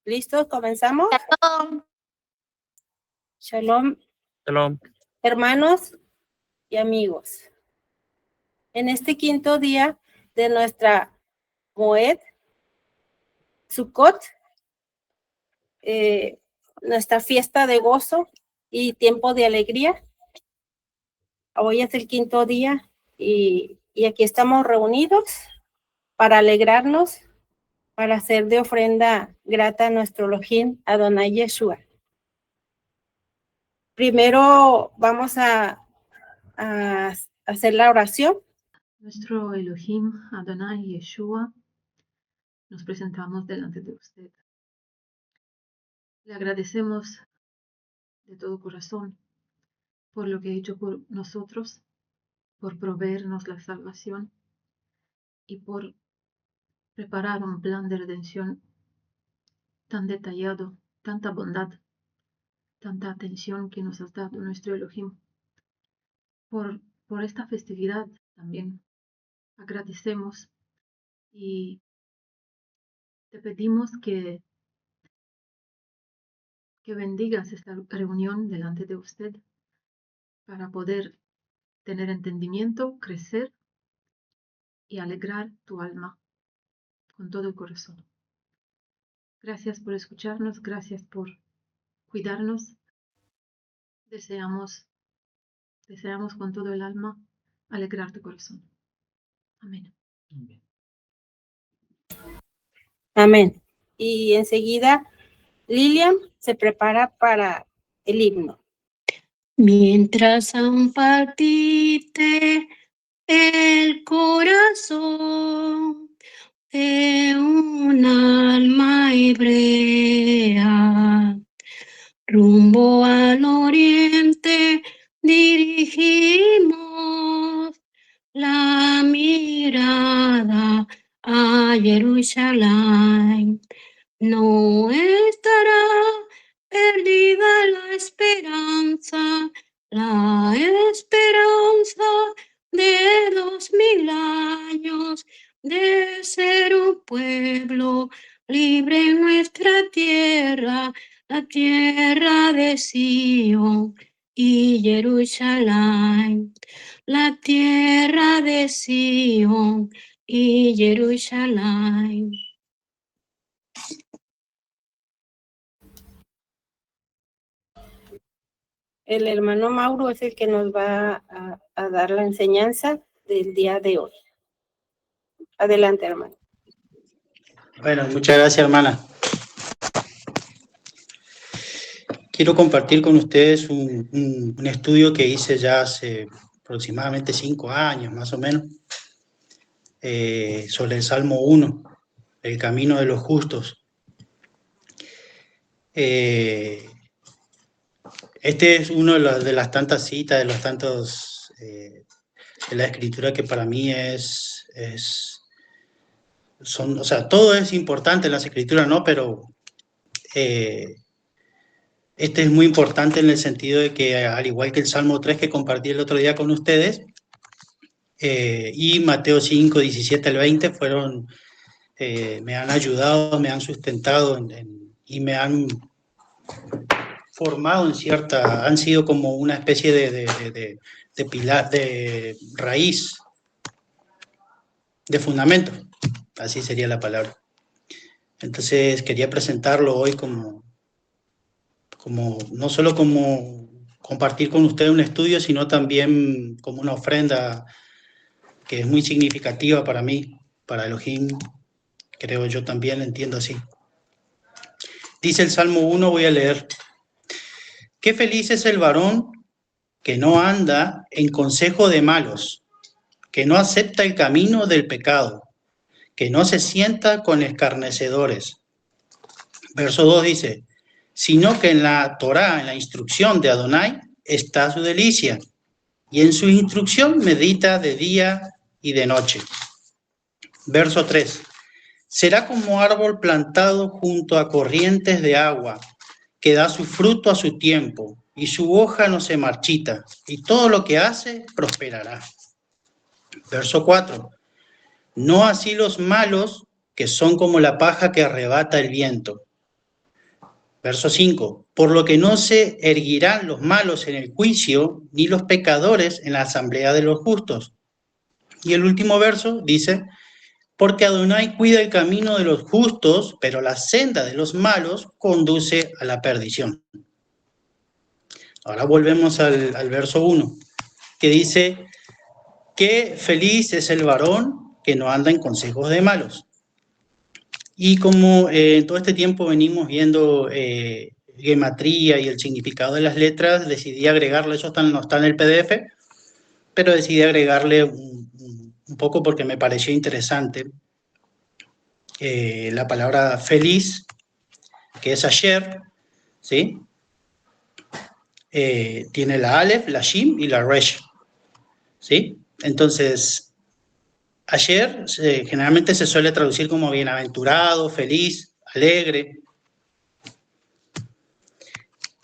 ¿Listos? ¿Comenzamos? Shalom. Shalom, Shalom. hermanos y amigos. En este quinto día de nuestra Moed, Sukkot, nuestra fiesta de gozo y tiempo de alegría. Hoy es el quinto día y aquí estamos reunidos para alegrarnos, para hacer de ofrenda grata a nuestro Elohim, Adonai Yeshua. Primero vamos a hacer la oración. Nuestro Elohim, Adonai Yeshua, nos presentamos delante de usted. Le agradecemos de todo corazón por lo que ha hecho por nosotros, por proveernos la salvación y por preparar un plan de redención tan detallado, tanta bondad, tanta atención que nos has dado nuestro Elohim. Por esta festividad también agradecemos y te pedimos que bendigas esta reunión delante de usted para poder tener entendimiento, crecer y alegrar tu alma con todo el corazón. Gracias por escucharnos, gracias por cuidarnos. Deseamos con todo el alma alegrar tu corazón. Amén. Amén. Y enseguida Lilian se prepara para el himno. Mientras aún palpite el corazón de un alma hebrea, rumbo al oriente dirigimos la mirada a Jerusalén. No estará perdida la esperanza de 2000 años de ser un pueblo libre en nuestra tierra, la tierra de Sion y Jerusalén, la tierra de Sion y Jerusalén. El hermano Mauro es el que nos va a dar la enseñanza del día de hoy. Adelante, hermano. Bueno, muchas gracias, hermana. Quiero compartir con ustedes un estudio que hice ya hace aproximadamente 5 años, más o menos, sobre el Salmo 1, el camino de los justos. Este es uno de las tantas citas, de los tantos de la escritura que para mí o sea, todo es importante en las escrituras, ¿no? Pero este es muy importante en el sentido de que, al igual que el Salmo 3 que compartí el otro día con ustedes, y Mateo 5, 17 al 20 me han ayudado, me han sustentado y me han formado han sido como una especie de pilar, de raíz, de fundamento, así sería la palabra. Entonces quería presentarlo hoy como no solo como compartir con ustedes un estudio, sino también como una ofrenda que es muy significativa para mí, para Elohim, creo yo también, lo entiendo así. Dice el Salmo 1, voy a leer. Qué feliz es el varón que no anda en consejo de malos, que no acepta el camino del pecado, que no se sienta con escarnecedores. Verso 2 dice, sino que en la Torá, en la instrucción de Adonai, está su delicia, y en su instrucción medita de día y de noche. Verso 3, será como árbol plantado junto a corrientes de agua, que da su fruto a su tiempo, y su hoja no se marchita, y todo lo que hace prosperará. Verso 4, no así los malos, que son como la paja que arrebata el viento. Verso 5, por lo que no se erguirán los malos en el juicio, ni los pecadores en la asamblea de los justos. Y el último verso dice, porque Adonai cuida el camino de los justos, pero la senda de los malos conduce a la perdición. Ahora volvemos al verso 1, que dice, qué feliz es el varón que no anda en consejos de malos. Y como en todo este tiempo venimos viendo gematría y el significado de las letras, decidí agregarle, eso no está en el PDF, pero decidí agregarle un poco porque me pareció interesante la palabra feliz, que es Asher, ¿sí? Tiene la Aleph, la Shin y la Resh, ¿sí? Entonces, Asher generalmente se suele traducir como bienaventurado, feliz, alegre.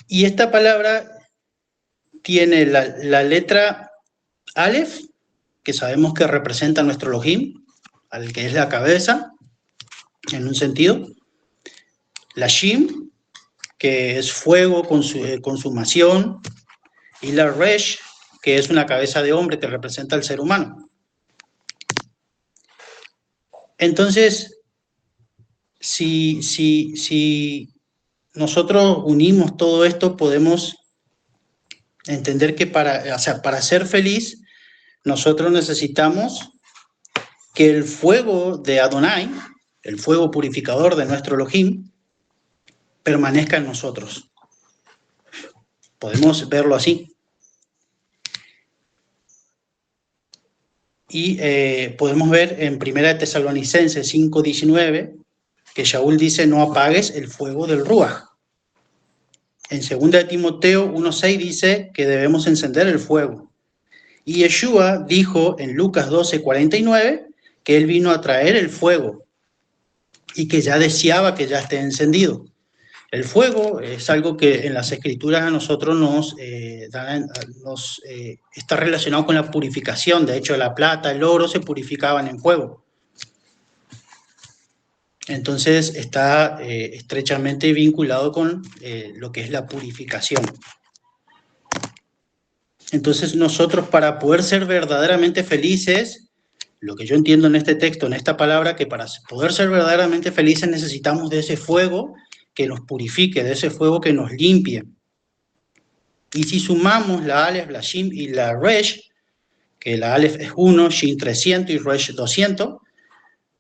Y esta palabra tiene la letra Aleph, que sabemos que representa nuestro Elohim, al que es la cabeza, en un sentido. La Shin, que es fuego, consumación. Y la Resh, que es una cabeza de hombre que representa al ser humano. Entonces, si nosotros unimos todo esto, podemos entender que para ser feliz, nosotros necesitamos que el fuego de Adonai, el fuego purificador de nuestro Elohim, permanezca en nosotros. Podemos verlo así. Y podemos ver en 1 Tesalonicenses 5:19 que Shaul dice, no apagues el fuego del Ruaj. En 2 Timoteo 1:6 dice que debemos encender el fuego. Y Yeshua dijo en Lucas 12:49 que él vino a traer el fuego y que ya deseaba que ya esté encendido. El fuego es algo que en las escrituras a nosotros está relacionado con la purificación. De hecho, la plata, el oro se purificaban en fuego. Entonces está estrechamente vinculado con lo que es la purificación. Entonces nosotros, para poder ser verdaderamente felices, lo que yo entiendo en este texto, en esta palabra, que para poder ser verdaderamente felices necesitamos de ese fuego que nos purifique, de ese fuego que nos limpie. Y si sumamos la Aleph, la Shin y la Resh, que la Aleph es 1, Shin 300 y Resh 200,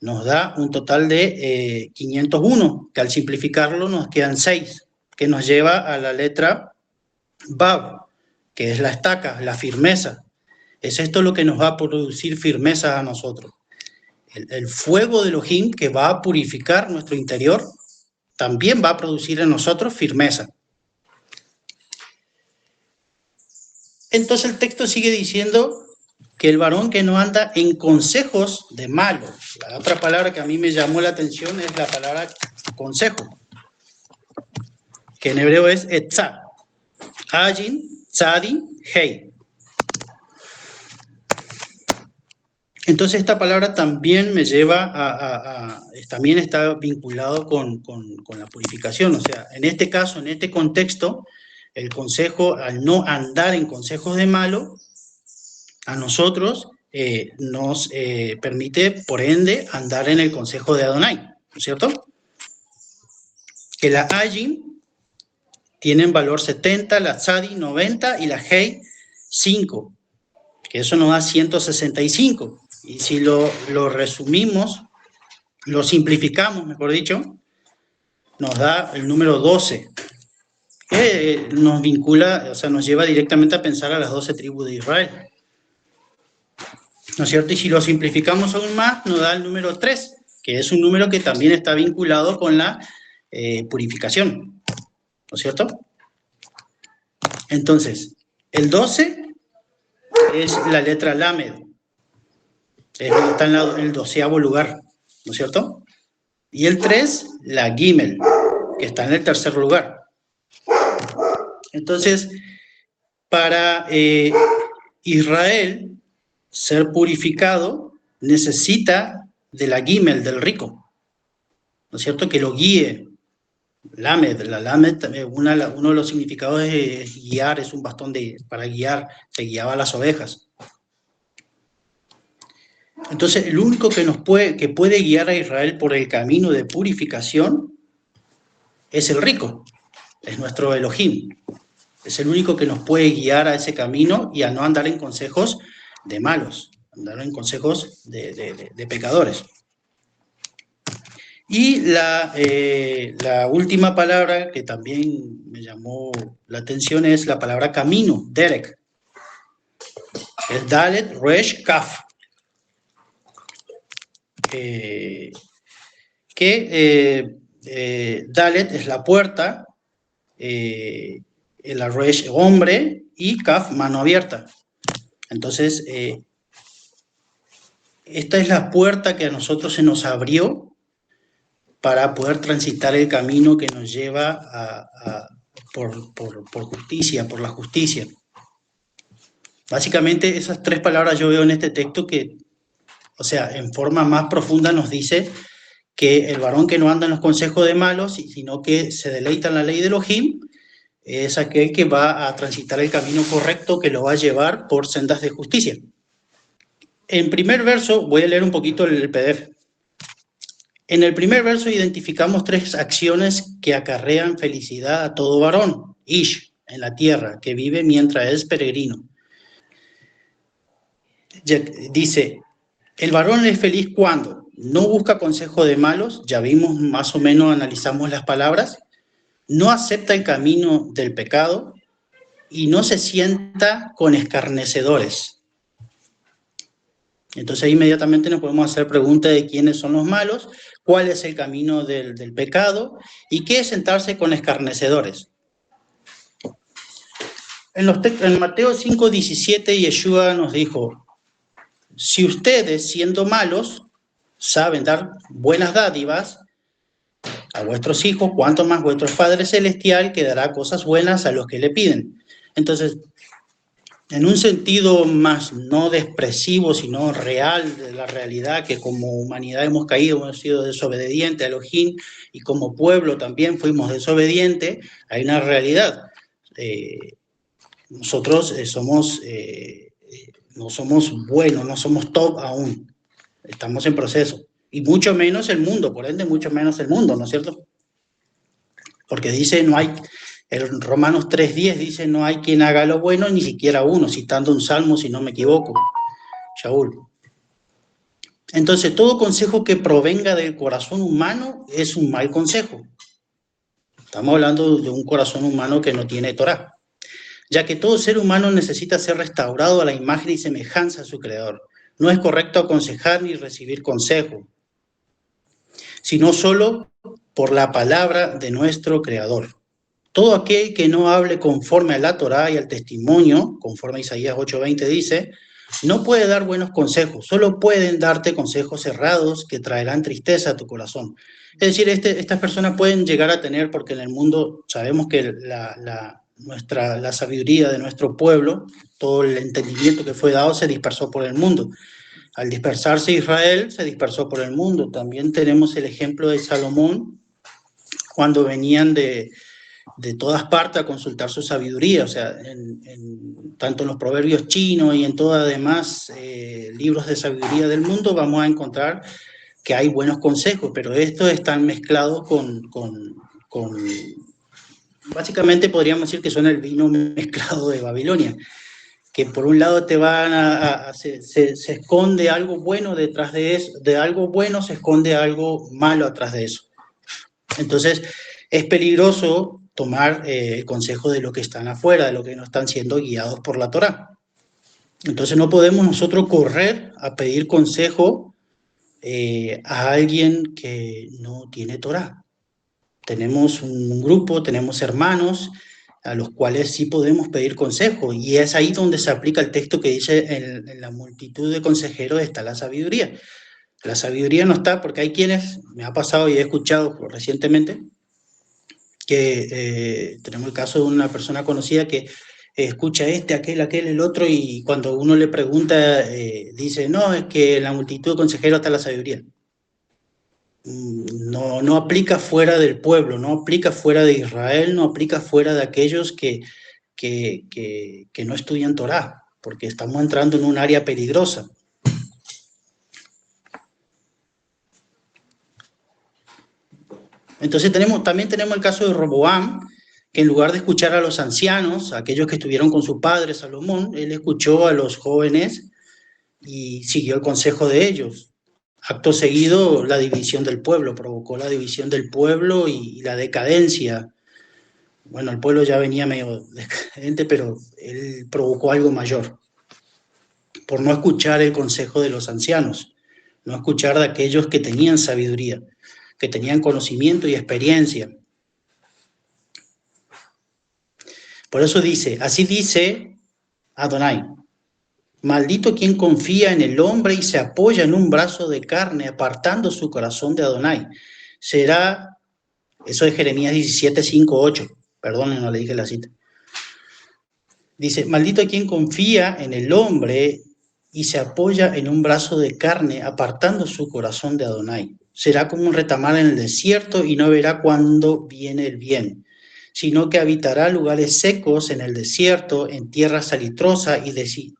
nos da un total de 501, que al simplificarlo nos quedan 6, que nos lleva a la letra Bab, que es la estaca, la firmeza. Es esto lo que nos va a producir firmeza a nosotros. El fuego de Elohim que va a purificar nuestro interior también va a producir en nosotros firmeza. Entonces el texto sigue diciendo que el varón que no anda en consejos de malos. La otra palabra que a mí me llamó la atención es la palabra consejo, que en hebreo es etzá. Ajin, tzadi, hei. Entonces esta palabra también me lleva también está vinculado con la purificación. O sea, en este caso, en este contexto, el consejo, al no andar en consejos de malo, a nosotros nos permite, por ende, andar en el consejo de Adonai, ¿no es cierto? Que la Ajin tienen valor 70, la Tzadi 90 y la Hei 5, que eso nos da 165. Y si lo resumimos, lo simplificamos, mejor dicho, nos da el número 12, que nos vincula, o sea, nos lleva directamente a pensar a las 12 tribus de Israel. ¿No es cierto? Y si lo simplificamos aún más, nos da el número 3, que es un número que también está vinculado con la purificación. ¿No es cierto? Entonces, el 12 es la letra Lamed. Está en el 12º lugar, ¿no es cierto? Y el 3, la Gimel, que está en el 3er lugar. Entonces, para Israel ser purificado, necesita de la Gimel, del rico, ¿no es cierto? Que lo guíe, Lamed, la Lamed, uno de los significados es guiar, es un bastón para guiar, se guiaba a las ovejas. Entonces, el único que puede guiar a Israel por el camino de purificación es el rico, es nuestro Elohim. Es el único que nos puede guiar a ese camino y a no andar en consejos de malos, andar en consejos de pecadores. Y la última palabra que también me llamó la atención es la palabra camino, derek. Es Dalet, Resh, Kaf. Dalet es la puerta, el Resh, hombre, y Kaf, mano abierta. Entonces, esta es la puerta que a nosotros se nos abrió para poder transitar el camino que nos lleva por justicia, por la justicia. Básicamente esas tres palabras yo veo en este texto que, o sea, en forma más profunda nos dice que el varón que no anda en los consejos de malos, sino que se deleita en la ley de Elohim, es aquel que va a transitar el camino correcto, que lo va a llevar por sendas de justicia. En primer verso, voy a leer un poquito el PDF. En el primer verso identificamos tres acciones que acarrean felicidad a todo varón, Ish, en la tierra, que vive mientras es peregrino. Dice, el varón es feliz cuando no busca consejo de malos, ya vimos, más o menos analizamos las palabras, no acepta el camino del pecado y no se sienta con escarnecedores. Entonces inmediatamente nos podemos hacer preguntas de quiénes son los malos, cuál es el camino del pecado y qué es sentarse con escarnecedores. En Mateo 5:17 Yeshua nos dijo, si ustedes siendo malos saben dar buenas dádivas a vuestros hijos, cuánto más vuestro Padre Celestial que dará cosas buenas a los que le piden. Entonces, en un sentido más no expresivo, sino real de la realidad, que como humanidad hemos caído, hemos sido desobedientes a Elohim, y como pueblo también fuimos desobedientes, hay una realidad. Nosotros no somos buenos, no somos top aún, estamos en proceso, y mucho menos el mundo, por ende mucho menos el mundo, ¿no es cierto? Porque dice, no hay... En Romanos 3:10 dice, no hay quien haga lo bueno, ni siquiera uno, citando un salmo, si no me equivoco, Shaul. Entonces, todo consejo que provenga del corazón humano es un mal consejo. Estamos hablando de un corazón humano que no tiene Torah, ya que todo ser humano necesita ser restaurado a la imagen y semejanza de su Creador. No es correcto aconsejar ni recibir consejo, sino solo por la palabra de nuestro Creador. Todo aquel que no hable conforme a la Torá y al testimonio, conforme a Isaías 8:20 dice, no puede dar buenos consejos, solo pueden darte consejos errados que traerán tristeza a tu corazón. Es decir, estas personas pueden llegar a tener, porque en el mundo sabemos que la sabiduría de nuestro pueblo, todo el entendimiento que fue dado se dispersó por el mundo. Al dispersarse Israel, se dispersó por el mundo. También tenemos el ejemplo de Salomón, cuando venían de todas partes a consultar su sabiduría, o sea, tanto en los proverbios chinos y en todos demás libros de sabiduría del mundo vamos a encontrar que hay buenos consejos, pero estos están mezclados con básicamente podríamos decir que son el vino mezclado de Babilonia, que por un lado te van se esconde algo bueno detrás de eso, de algo bueno se esconde algo malo atrás de eso. Entonces, es peligroso tomar el consejo de los que están afuera, de los que no están siendo guiados por la Torá. Entonces no podemos nosotros correr a pedir consejo a alguien que no tiene Torá. Tenemos un grupo, tenemos hermanos a los cuales sí podemos pedir consejo, y es ahí donde se aplica el texto que dice en la multitud de consejeros está la sabiduría. La sabiduría no está, porque hay quienes, me ha pasado y he escuchado recientemente, que tenemos el caso de una persona conocida que escucha aquel, el otro, y cuando uno le pregunta, dice, no, es que en la multitud de consejeros está la sabiduría. no aplica fuera del pueblo, no aplica fuera de Israel, no aplica fuera de aquellos que no estudian Torá, porque estamos entrando en un área peligrosa. Entonces también tenemos el caso de Roboam, que en lugar de escuchar a los ancianos, a aquellos que estuvieron con su padre Salomón, él escuchó a los jóvenes y siguió el consejo de ellos. Acto seguido, la división del pueblo, provocó la división del pueblo y la decadencia. Bueno, el pueblo ya venía medio decadente, pero él provocó algo mayor, por no escuchar el consejo de los ancianos, no escuchar de aquellos que tenían sabiduría, que tenían conocimiento y experiencia. Por eso dice, así dice Adonai, maldito quien confía en el hombre y se apoya en un brazo de carne, apartando su corazón de Adonai. Será, eso es Jeremías 17, 5, 8, perdón, no le dije la cita. Dice, maldito quien confía en el hombre y se apoya en un brazo de carne, apartando su corazón de Adonai. Será como un retamal en el desierto y no verá cuándo viene el bien, sino que habitará lugares secos en el desierto, en tierra salitrosa y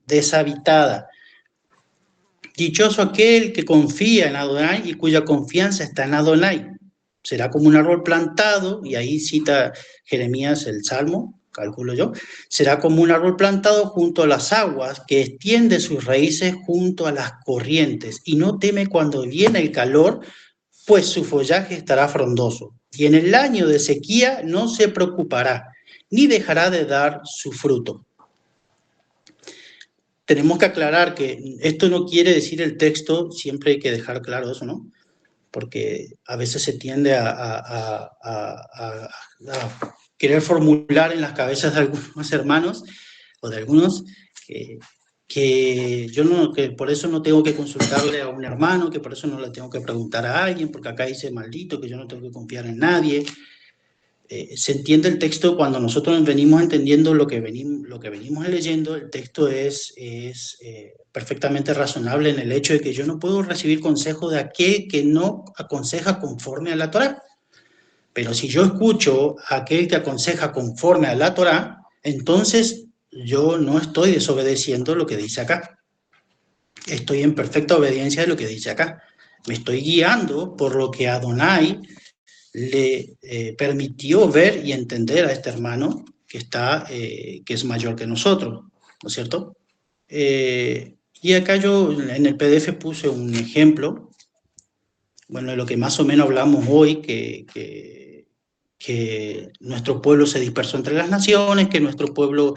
deshabitada. Dichoso aquel que confía en Adonai y cuya confianza está en Adonai. Será como un árbol plantado, y ahí cita Jeremías el Salmo, calculo yo, será como un árbol plantado junto a las aguas, que extiende sus raíces junto a las corrientes, y no teme cuando viene el calor, pues su follaje estará frondoso, y en el año de sequía no se preocupará, ni dejará de dar su fruto. Tenemos que aclarar que esto no quiere decir el texto, siempre hay que dejar claro eso, ¿no? Porque a veces se tiende a querer formular en las cabezas de algunos hermanos o de algunos que por eso no tengo que consultarle a un hermano, que por eso no le tengo que preguntar a alguien, porque acá dice maldito, que yo no tengo que confiar en nadie. Se entiende el texto cuando nosotros venimos entendiendo lo que venimos leyendo. El texto es perfectamente razonable en el hecho de que yo no puedo recibir consejo de aquel que no aconseja conforme a la Torá. Pero si yo escucho a aquel que aconseja conforme a la Torá, entonces yo no estoy desobedeciendo lo que dice acá. Estoy en perfecta obediencia de lo que dice acá. Me estoy guiando por lo que Adonai le permitió ver y entender a este hermano que es mayor que nosotros, ¿no es cierto? Y acá yo en el PDF puse un ejemplo, bueno, de lo que más o menos hablamos hoy, que nuestro pueblo se dispersó entre las naciones, que nuestro pueblo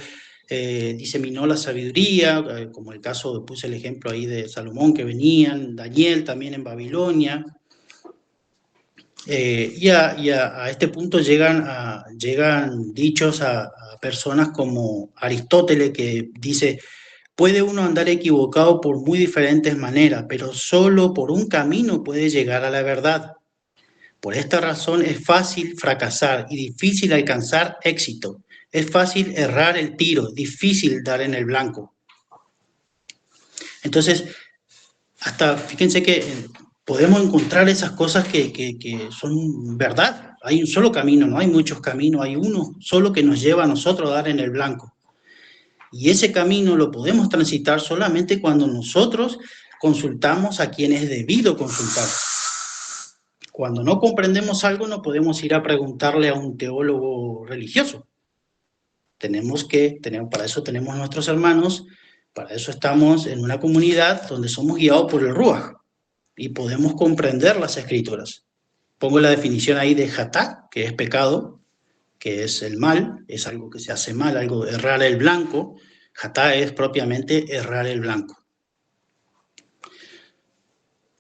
diseminó la sabiduría, como el caso, puse el ejemplo ahí de Salomón que venían, Daniel también en Babilonia. Y a este punto llegan dichos a personas como Aristóteles, que dice, puede uno andar equivocado por muy diferentes maneras, pero solo por un camino puede llegar a la verdad. Por esta razón es fácil fracasar y difícil alcanzar éxito. Es fácil errar el tiro, difícil dar en el blanco. Entonces, fíjense que podemos encontrar esas cosas que son verdad. Hay un solo camino, no hay muchos caminos, hay uno solo que nos lleva a nosotros a dar en el blanco. Y ese camino lo podemos transitar solamente cuando nosotros consultamos a quien es debido consultar. Cuando no comprendemos algo, no podemos ir a preguntarle a un teólogo religioso. Para eso tenemos nuestros hermanos, para eso estamos en una comunidad donde somos guiados por el Ruach y podemos comprender las escrituras. Pongo la definición ahí de Hatá, que es pecado, que es el mal, es algo que se hace mal, algo errar el blanco. Hatá es propiamente errar el blanco.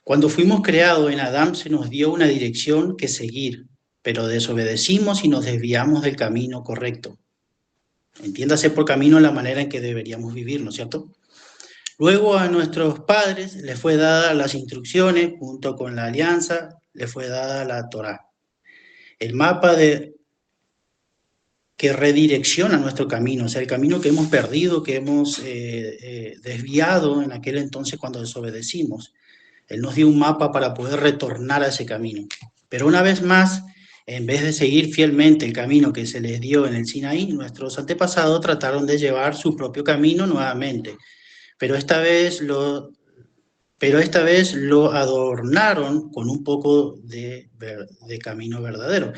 Cuando fuimos creados en Adán se nos dio una dirección que seguir, pero desobedecimos y nos desviamos del camino correcto. Entiéndase por camino la manera en que deberíamos vivir, ¿no es cierto? Luego a nuestros padres les fue dada las instrucciones, junto con la alianza, les fue dada la Torá. El mapa que redirecciona nuestro camino, o sea, el camino que hemos perdido, que hemos desviado en aquel entonces cuando desobedecimos. Él nos dio un mapa para poder retornar a ese camino. Pero una vez más, en vez de seguir fielmente el camino que se les dio en el Sinaí, nuestros antepasados trataron de llevar su propio camino nuevamente. Pero esta vez lo adornaron con un poco de camino verdadero.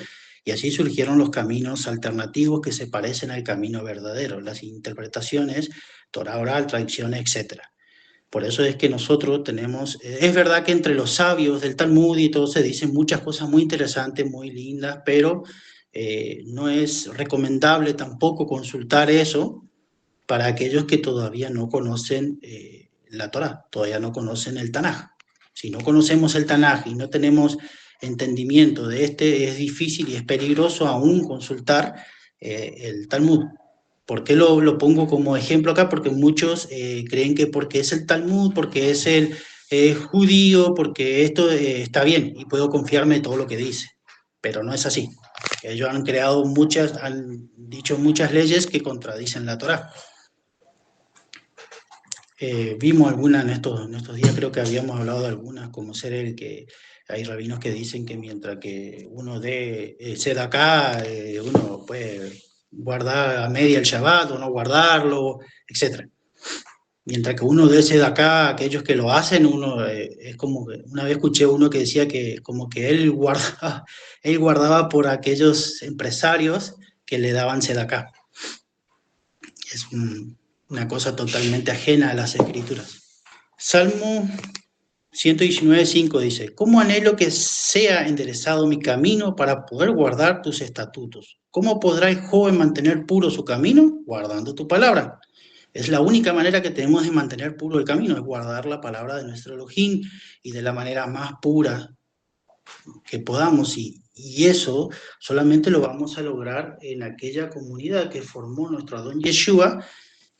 Y así surgieron los caminos alternativos que se parecen al camino verdadero, las interpretaciones, Torah oral, tradiciones, etc. Por eso es que nosotros tenemos, es verdad que entre los sabios del Talmud y todo se dicen muchas cosas muy interesantes, muy lindas, pero no es recomendable tampoco consultar eso para aquellos que todavía no conocen la Torah, todavía no conocen el Tanaj. Si no conocemos el Tanaj y no tenemos entendimiento de es difícil y es peligroso aún consultar el Talmud. ¿Por qué lo pongo como ejemplo acá? Porque muchos creen que porque es el Talmud, porque es el judío, porque esto está bien y puedo confiarme en todo lo que dice. Pero no es así. Ellos han dicho muchas leyes que contradicen la Torá. Vimos algunas en estos días, creo que habíamos hablado de algunas, como ser el que hay rabinos que dicen que mientras que uno dé sedaká, uno puede guardar a media el Shabbat o no guardarlo, etc. Mientras que uno dé sedaká, aquellos que lo hacen, uno es como que, una vez escuché uno que decía que como que él guardaba por aquellos empresarios que le daban sedaká. Es una cosa totalmente ajena a las escrituras. Salmo 119:5 dice: ¿Cómo anhelo que sea enderezado mi camino para poder guardar tus estatutos? ¿Cómo podrá el joven mantener puro su camino? Guardando tu palabra. Es la única manera que tenemos de mantener puro el camino, es guardar la palabra de nuestro Elohim y de la manera más pura que podamos. Y eso solamente lo vamos a lograr en aquella comunidad que formó nuestro Adón Yeshua,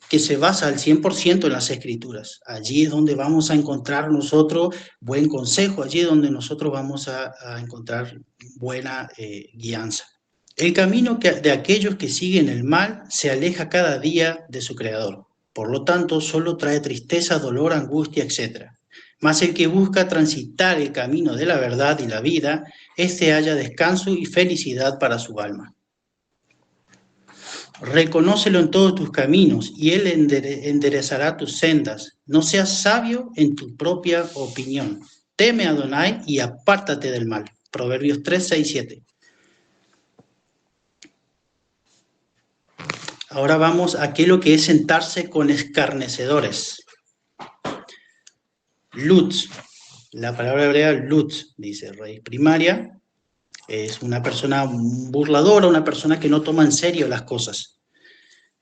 que se basa al 100% en las escrituras. Allí es donde vamos a encontrar nosotros buen consejo, allí es donde nosotros vamos a encontrar buena guianza. El camino de aquellos que siguen el mal se aleja cada día de su creador. Por lo tanto, solo trae tristeza, dolor, angustia, etc. Mas el que busca transitar el camino de la verdad y la vida, éste halla descanso y felicidad para su alma. Reconócelo en todos tus caminos y él enderezará tus sendas. No seas sabio en tu propia opinión. Teme a Adonai y apártate del mal. Proverbios 3, 6, 7. Ahora vamos a qué lo que es sentarse con escarnecedores. Lutz, la palabra hebrea Lutz, dice raíz primaria, es una persona burladora, una persona que no toma en serio las cosas.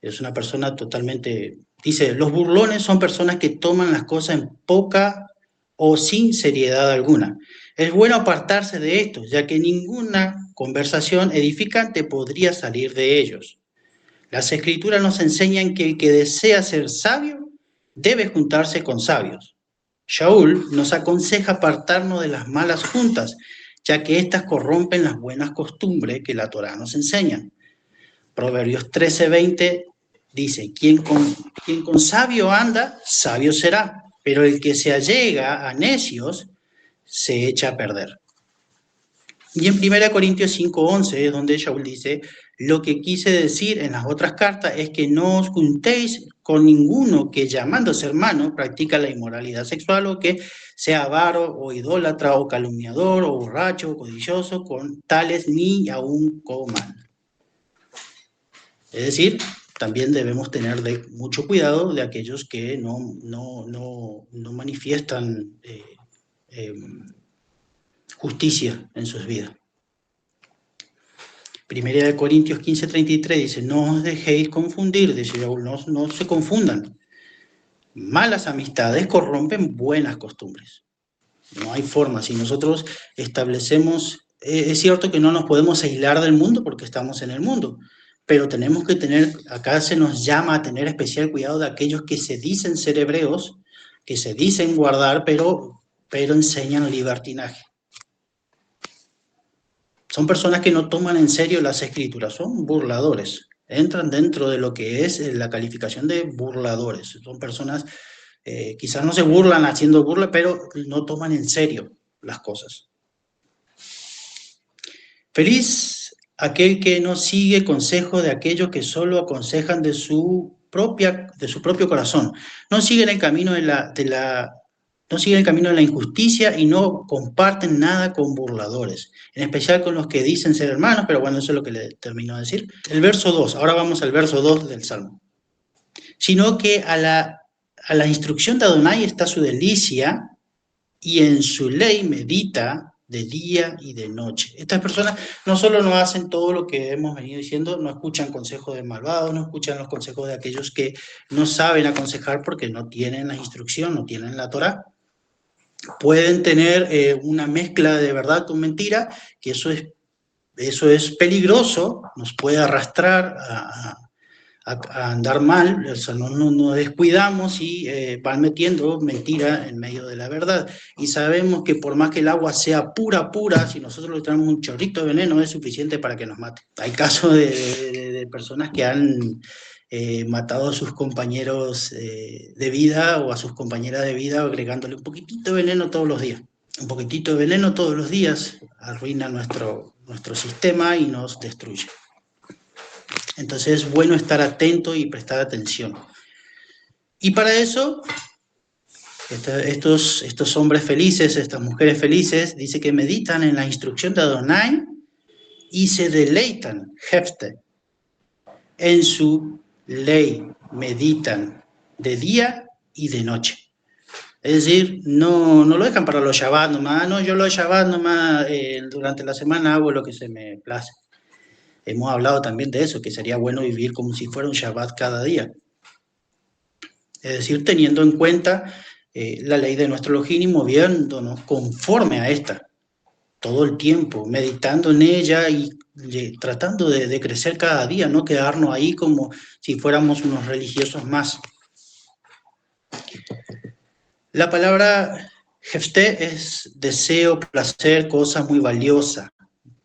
Es una persona totalmente... Dice, los burlones son personas que toman las cosas en poca o sin seriedad alguna. Es bueno apartarse de esto, ya que ninguna conversación edificante podría salir de ellos. Las escrituras nos enseñan que el que desea ser sabio debe juntarse con sabios. Shaul nos aconseja apartarnos de las malas juntas, ya que éstas corrompen las buenas costumbres que la Torá nos enseña. Proverbios 13:20 dice: quien con sabio anda, sabio será, pero el que se allega a necios se echa a perder. Y en 1 Corintios 5:11 es donde Shaul dice: lo que quise decir en las otras cartas es que no os juntéis con ninguno que llamándose hermano practica la inmoralidad sexual o que sea avaro o idólatra o calumniador o borracho o codicioso, con tales ni aún coman. Es decir, también debemos tener mucho cuidado de aquellos que no manifiestan justicia en sus vidas. Primera de Corintios 15:33 dice: no os dejéis confundir, dice Shaul, no se confundan. Malas amistades corrompen buenas costumbres. No hay forma. Si nosotros establecemos, es cierto que no nos podemos aislar del mundo porque estamos en el mundo, pero tenemos que tener, acá se nos llama a tener especial cuidado de aquellos que se dicen ser hebreos, que se dicen guardar, pero enseñan libertinaje. Son personas que no toman en serio las escrituras, son burladores, entran dentro de lo que es la calificación de burladores, son personas Quizás no se burlan haciendo burla, pero no toman en serio las cosas. Feliz aquel que no sigue consejo de aquellos que solo aconsejan de su propio corazón. No siguen el camino no siguen el camino de la injusticia y no comparten nada con burladores, en especial con los que dicen ser hermanos, pero bueno, eso es lo que le termino de decir. El verso 2, ahora vamos al verso 2 del Salmo. Sino que a la instrucción de Adonai está su delicia, y en su ley medita de día y de noche. Estas personas no solo no hacen todo lo que hemos venido diciendo, no escuchan consejos de malvados, no escuchan los consejos de aquellos que no saben aconsejar porque no tienen la instrucción, no tienen la Torá. Pueden tener una mezcla de verdad con mentira, que eso es peligroso, nos puede arrastrar a andar mal, o sea, no nos descuidamos y van metiendo mentira en medio de la verdad. Y sabemos que por más que el agua sea pura, si nosotros le traemos un chorrito de veneno es suficiente para que nos mate. Hay casos de personas que han matado a sus compañeros de vida o a sus compañeras de vida agregándole un poquitito de veneno todos los días. Un poquitito de veneno todos los días arruina nuestro sistema y nos destruye. Entonces es bueno estar atento y prestar atención. Y para eso, estos hombres felices, estas mujeres felices, dice que meditan en la instrucción de Adonai y se deleitan, Hefte, en su ley, meditan de día y de noche. Es decir, no lo dejan para los Shabbat nomás, no, yo los Shabbat nomás durante la semana hago lo que se me place. Hemos hablado también de eso, que sería bueno vivir como si fuera un Shabbat cada día. Es decir, teniendo en cuenta la ley de nuestro Elohim y moviéndonos conforme a esta, todo el tiempo, meditando en ella y tratando de crecer cada día, no quedarnos ahí como si fuéramos unos religiosos más. La palabra Hefte es deseo, placer, cosa muy valiosa,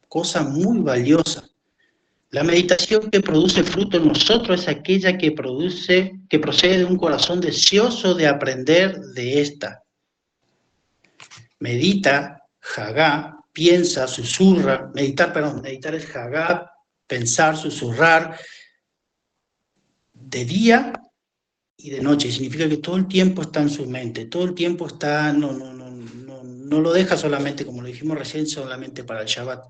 cosa muy valiosa. La meditación que produce fruto en nosotros es aquella que procede de un corazón deseoso de aprender de esta. Medita, jagá, piensa, susurra, meditar es jagá, pensar, susurrar, de día y de noche. Significa que todo el tiempo está en su mente, todo el tiempo está, no lo deja solamente, como lo dijimos recién, solamente para el Shabbat.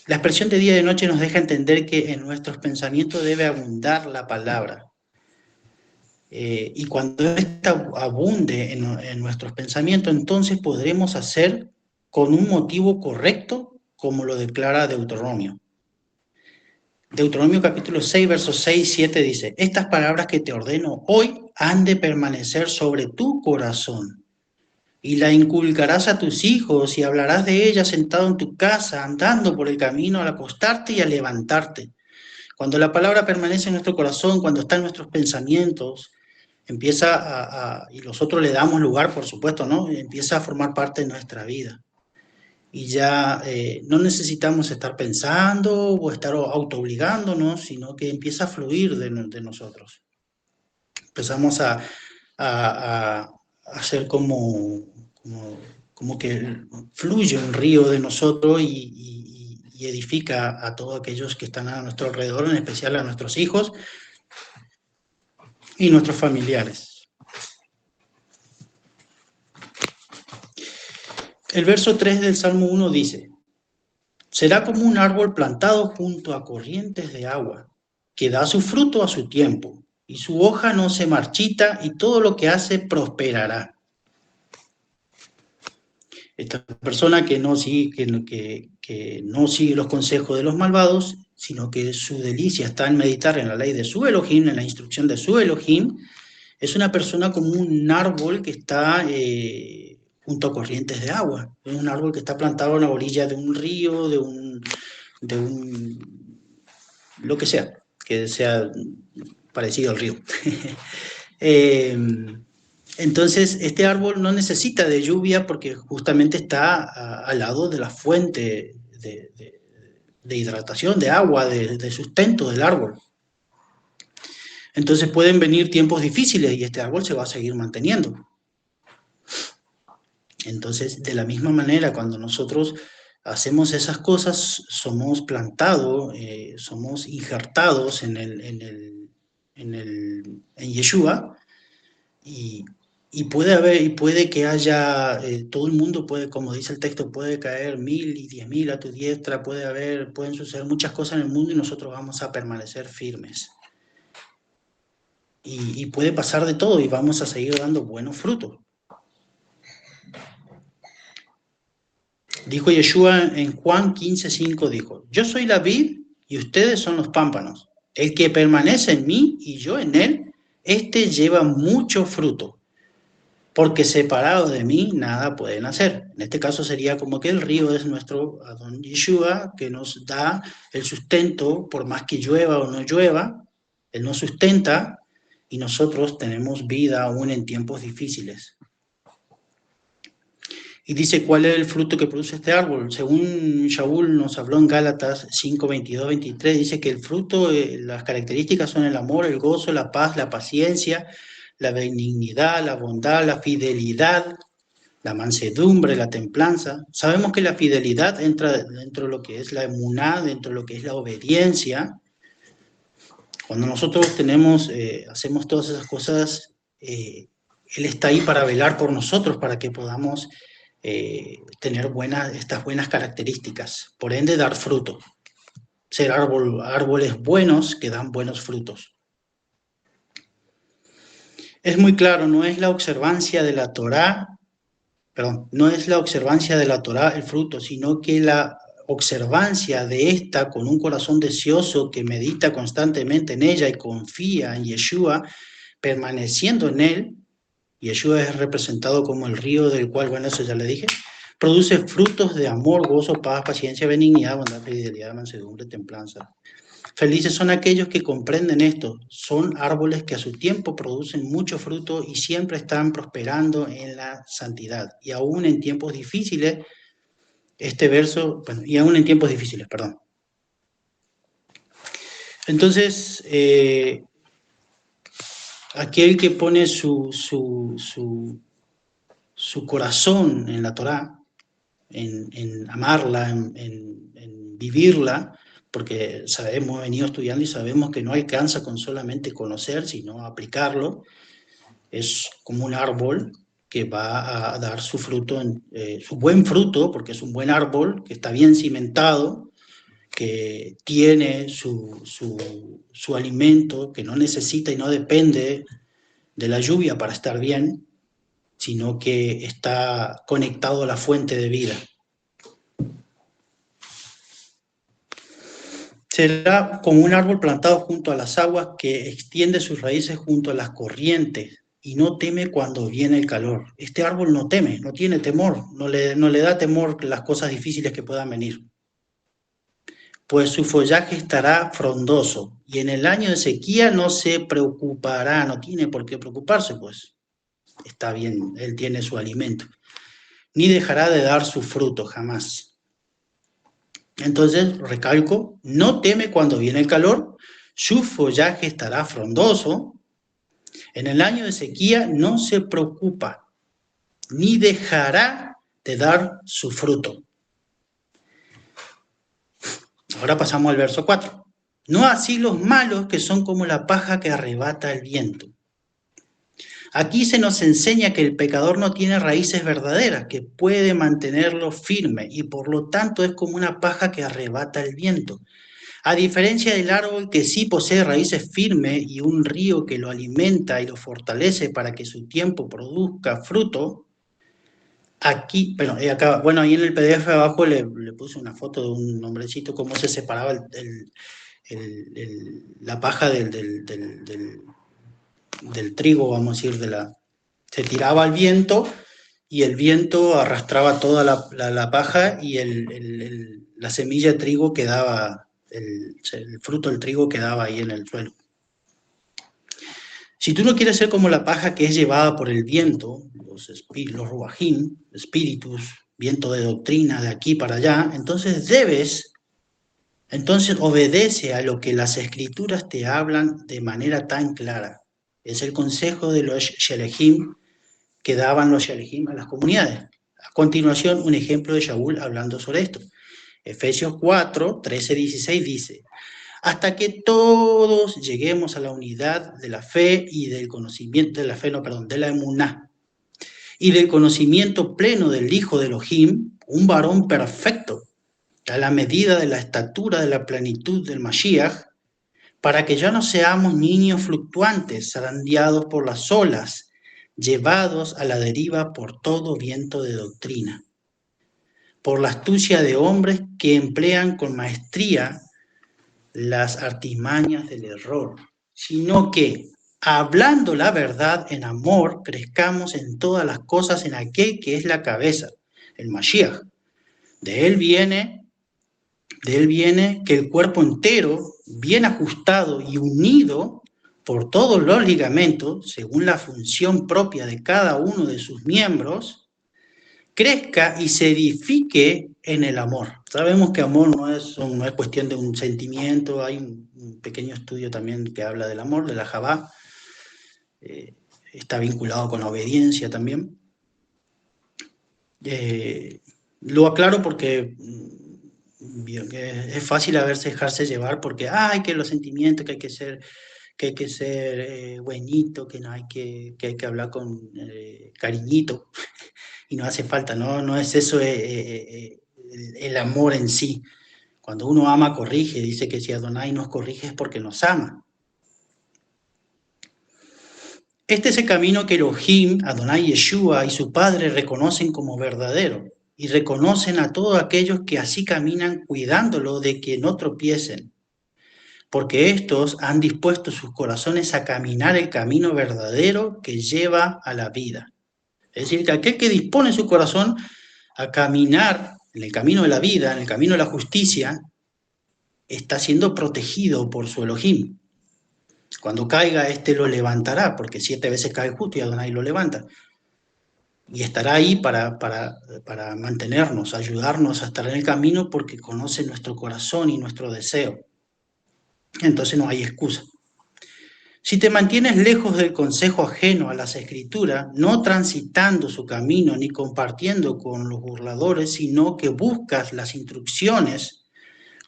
La expresión de día y de noche nos deja entender que en nuestros pensamientos debe abundar la palabra. Y cuando esta abunde en nuestros pensamientos, entonces podremos hacer con un motivo correcto, como lo declara Deuteronomio. Deuteronomio capítulo 6, versos 6 y 7 dice: estas palabras que te ordeno hoy han de permanecer sobre tu corazón. Y la inculcarás a tus hijos y hablarás de ella sentado en tu casa, andando por el camino al acostarte y al levantarte. Cuando la palabra permanece en nuestro corazón, cuando está en nuestros pensamientos, empieza y nosotros le damos lugar, por supuesto, ¿no? Empieza a formar parte de nuestra vida. Y ya no necesitamos estar pensando o estar autoobligándonos, sino que empieza a fluir de nosotros. Empezamos a hacer como que fluye un río de nosotros y edifica a todos aquellos que están a nuestro alrededor, en especial a nuestros hijos y nuestros familiares. El verso 3 del Salmo 1 dice: será como un árbol plantado junto a corrientes de agua, que da su fruto a su tiempo, y su hoja no se marchita, y todo lo que hace prosperará. Esta persona que no sigue los consejos de los malvados, sino que su delicia está en meditar en la ley de su Elohim, en la instrucción de su Elohim, es una persona como un árbol que está junto a corrientes de agua. Es un árbol que está plantado en la orilla de un río, de un lo que sea parecido al río. Entonces, este árbol no necesita de lluvia porque justamente está al lado de la fuente de hidratación, de agua, de sustento del árbol. Entonces pueden venir tiempos difíciles y este árbol se va a seguir manteniendo. Entonces, de la misma manera, cuando nosotros hacemos esas cosas, somos plantados, somos injertados en Yeshua, y puede que haya, todo el mundo puede, como dice el texto, puede caer 1000 y 10.000 a tu diestra, pueden suceder muchas cosas en el mundo y nosotros vamos a permanecer firmes. Y puede pasar de todo y vamos a seguir dando buenos frutos. Dijo Yeshua en Juan 15:5, dijo, yo soy la vid y ustedes son los pámpanos. El que permanece en mí y yo en él, este lleva mucho fruto, porque separado de mí nada pueden hacer. En este caso sería como que el río es nuestro Adón Yeshua, que nos da el sustento, por más que llueva o no llueva, él nos sustenta y nosotros tenemos vida aún en tiempos difíciles. Y dice, ¿cuál es el fruto que produce este árbol? Según Shaul nos habló en Gálatas 5, 22, 23, dice que el fruto, las características son el amor, el gozo, la paz, la paciencia, la benignidad, la bondad, la fidelidad, la mansedumbre, la templanza. Sabemos que la fidelidad entra dentro de lo que es la emuná, dentro de lo que es la obediencia. Cuando nosotros hacemos todas esas cosas, Él está ahí para velar por nosotros, para que podamos tener estas buenas características, por ende dar fruto, ser árboles buenos que dan buenos frutos. Es muy claro, no es la observancia de la Torá, no es la observancia de la Torá el fruto, sino que la observancia de esta con un corazón deseoso que medita constantemente en ella y confía en Yeshua, permaneciendo en él. Yeshua es representado como el río del cual, bueno, eso ya le dije, produce frutos de amor, gozo, paz, paciencia, benignidad, bondad, fidelidad, mansedumbre, templanza. Felices son aquellos que comprenden esto. Son árboles que a su tiempo producen mucho fruto y siempre están prosperando en la santidad. Y aún en tiempos difíciles, perdón. Entonces, aquel que pone su corazón en la Torá, en amarla, en vivirla, porque hemos venido estudiando y sabemos que no alcanza con solamente conocer, sino aplicarlo. Es como un árbol que va a dar su fruto, su buen fruto, porque es un buen árbol que está bien cimentado, que tiene su alimento, que no necesita y no depende de la lluvia para estar bien, sino que está conectado a la fuente de vida. Será como un árbol plantado junto a las aguas que extiende sus raíces junto a las corrientes y no teme cuando viene el calor. Este árbol no teme, no tiene temor, no le da temor las cosas difíciles que puedan venir. Pues su follaje estará frondoso y en el año de sequía no se preocupará, no tiene por qué preocuparse, pues está bien, él tiene su alimento. Ni dejará de dar su fruto jamás. Entonces, recalco, no teme cuando viene el calor, su follaje estará frondoso. En el año de sequía no se preocupa, ni dejará de dar su fruto. Ahora pasamos al verso 4. No así los malos, que son como la paja que arrebata el viento. Aquí se nos enseña que el pecador no tiene raíces verdaderas, que puede mantenerlo firme y por lo tanto es como una paja que arrebata el viento. A diferencia del árbol que sí posee raíces firmes y un río que lo alimenta y lo fortalece para que su tiempo produzca fruto, aquí, acá, bueno, ahí en el PDF abajo le puse una foto de un hombrecito, cómo se separaba la paja del trigo, vamos a decir, se tiraba al viento y el viento arrastraba toda la paja y la semilla de trigo quedaba, el fruto del trigo quedaba ahí en el suelo. Si tú no quieres ser como la paja que es llevada por el viento, los ruajim, espíritus, viento de doctrina de aquí para allá, entonces debes Entonces obedece a lo que las escrituras te hablan de manera tan clara. Es el consejo de los Shelehim que daban los Shelehim a las comunidades. A continuación, un ejemplo de Shaul hablando sobre esto. Efesios 4, 13, 16 dice: hasta que todos lleguemos a la unidad de la fe y del conocimiento, de la fe, no, perdón, de la emuná, y del conocimiento pleno del Hijo de Elohim, un varón perfecto, a la medida de la estatura de la plenitud del Mashiach, para que ya no seamos niños fluctuantes, zarandeados por las olas, llevados a la deriva por todo viento de doctrina, por la astucia de hombres que emplean con maestría las artimañas del error, sino que, hablando la verdad en amor, crezcamos en todas las cosas en aquel que es la cabeza, el Mashiach. De él viene que el cuerpo entero, bien ajustado y unido por todos los ligamentos, según la función propia de cada uno de sus miembros, crezca y se edifique en el amor. Sabemos que amor no es cuestión de un sentimiento, hay un pequeño estudio también que habla del amor, de la Jabá, está vinculado con la obediencia también. Lo aclaro porque es fácil a veces dejarse llevar porque que los sentimientos, que hay que ser buenito, que no hay que hay que hablar con cariñito y no hace falta, no es eso el amor en sí. Cuando uno ama, corrige, dice que si Adonai nos corrige es porque nos ama. Este es el camino que Elohim, Adonai Yeshua y su Padre reconocen como verdadero y reconocen a todos aquellos que así caminan cuidándolo de que no tropiecen, porque estos han dispuesto sus corazones a caminar el camino verdadero que lleva a la vida. Es decir, que aquel que dispone su corazón a caminar en el camino de la vida, en el camino de la justicia, está siendo protegido por su Elohim. Cuando caiga, lo levantará, porque 7 veces cae justo y Adonai lo levanta. Y estará ahí para mantenernos, ayudarnos a estar en el camino, porque conoce nuestro corazón y nuestro deseo. Entonces no hay excusa. Si te mantienes lejos del consejo ajeno a las Escrituras, no transitando su camino ni compartiendo con los burladores, sino que buscas las instrucciones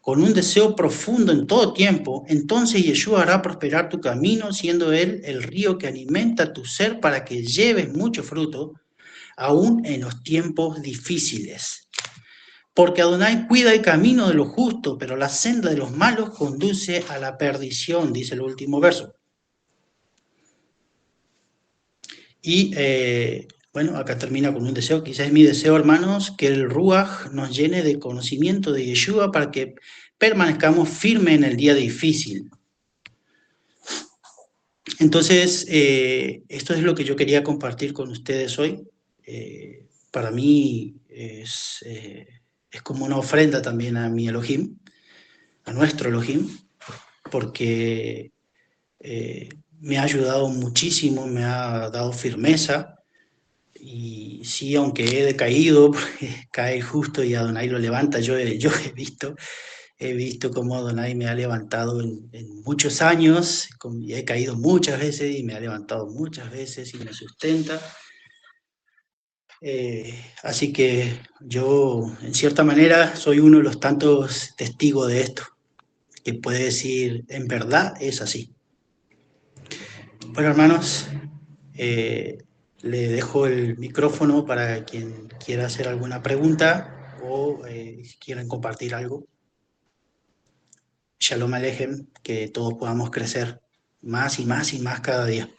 con un deseo profundo en todo tiempo, entonces Yeshua hará prosperar tu camino, siendo Él el río que alimenta tu ser para que lleves mucho fruto, aún en los tiempos difíciles. Porque Adonai cuida el camino de los justos, pero la senda de los malos conduce a la perdición, dice el último verso. Y bueno, acá termina con un deseo, quizás es mi deseo, hermanos, que el Ruach nos llene de conocimiento de Yeshua para que permanezcamos firmes en el día difícil. Entonces, esto es lo que yo quería compartir con ustedes hoy. Para mí es como una ofrenda también a mi Elohim, a nuestro Elohim, porque me ha ayudado muchísimo, me ha dado firmeza. Y sí, aunque he decaído, porque cae justo y Adonai lo levanta, yo he visto cómo Adonai me ha levantado en muchos años, y he caído muchas veces y me ha levantado muchas veces y me sustenta. Así que yo, en cierta manera, soy uno de los tantos testigos de esto, que puede decir, en verdad es así. Bueno, hermanos, le dejo el micrófono para quien quiera hacer alguna pregunta o quieran compartir algo. Shalom Alejem, que todos podamos crecer más y más y más cada día.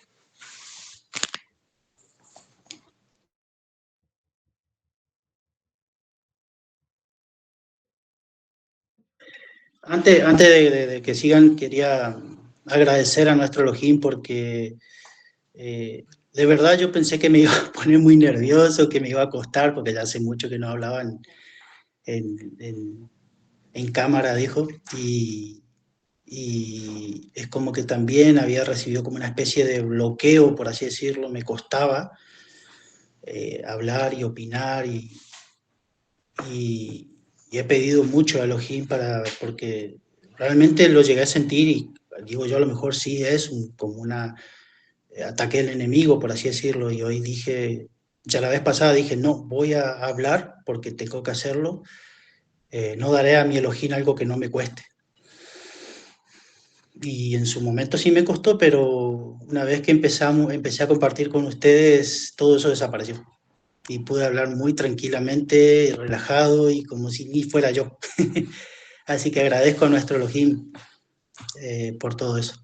Antes de que sigan, quería agradecer a nuestro Elohim porque de verdad yo pensé que me iba a poner muy nervioso, que me iba a costar, porque ya hace mucho que no hablaba en cámara, dijo, y es como que también había recibido como una especie de bloqueo, por así decirlo, me costaba hablar y opinar y he pedido mucho a Elohim porque realmente lo llegué a sentir y digo yo, a lo mejor sí es como una ataque del enemigo, por así decirlo, y hoy dije, ya la vez pasada dije, no, voy a hablar porque tengo que hacerlo, no daré a mi Elohim algo que no me cueste. Y en su momento sí me costó, pero una vez que empecé a compartir con ustedes, todo eso desapareció. Y pude hablar muy tranquilamente, relajado y como si ni fuera yo. Así que agradezco a nuestro Elohim por todo eso.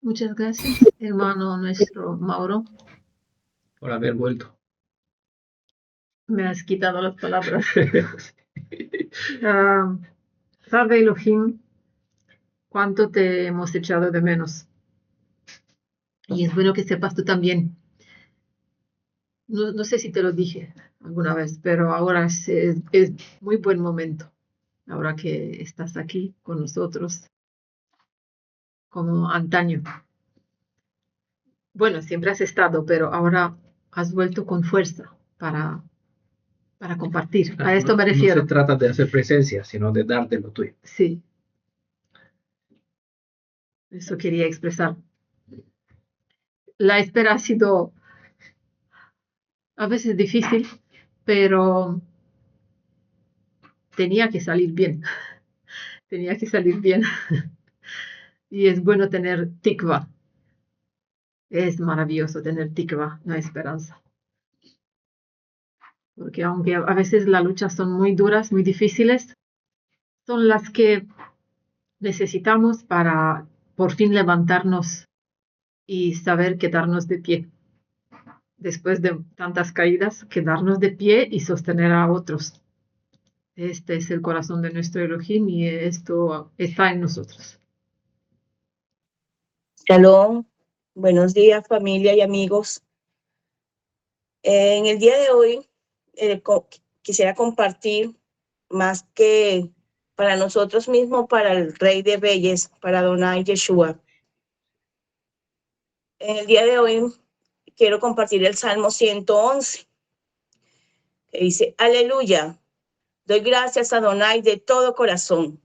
Muchas gracias, hermano nuestro Mauro. Por haber vuelto. Me has quitado las palabras. Sabe Elohim cuánto te hemos echado de menos. Y es bueno que sepas tú también. No sé si te lo dije alguna vez, pero ahora es muy buen momento. Ahora que estás aquí con nosotros, como antaño. Bueno, siempre has estado, pero ahora has vuelto con fuerza para compartir. A esto me refiero. No se trata de hacer presencia, sino de darte lo tuyo. Sí. Eso quería expresar. La espera ha sido a veces difícil, pero tenía que salir bien. Tenía que salir bien. Y es bueno tener tikva. Es maravilloso tener tikva, la esperanza. Porque aunque a veces las luchas son muy duras, muy difíciles, son las que necesitamos para por fin levantarnos y saber quedarnos de pie. Después de tantas caídas, quedarnos de pie y sostener a otros. Este es el corazón de nuestro Elohim y esto está en nosotros. Shalom, buenos días familia y amigos. En el día de hoy quisiera compartir más que para nosotros mismos, para el Rey de Reyes, para Adonai Yeshua. En el día de hoy quiero compartir el Salmo 111, que dice, aleluya, doy gracias a Adonai de todo corazón,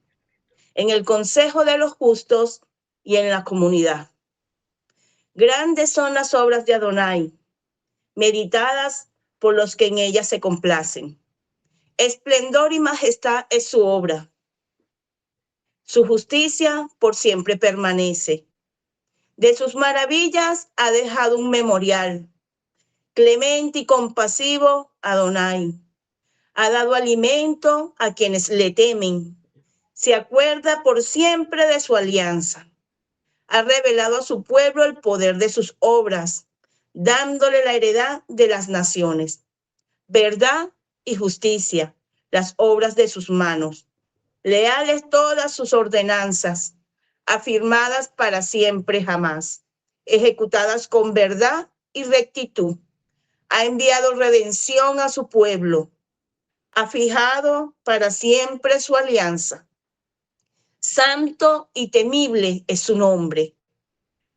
en el consejo de los justos y en la comunidad. Grandes son las obras de Adonai, meditadas por los que en ellas se complacen. Esplendor y majestad es su obra. Su justicia por siempre permanece. De sus maravillas ha dejado un memorial. Clemente y compasivo, Adonai. Ha dado alimento a quienes le temen. Se acuerda por siempre de su alianza. Ha revelado a su pueblo el poder de sus obras, dándole la heredad de las naciones. Verdad y justicia, las obras de sus manos. Leales todas sus ordenanzas, afirmadas para siempre jamás, ejecutadas con verdad y rectitud. Ha enviado redención a su pueblo, ha fijado para siempre su alianza. Santo y temible es su nombre,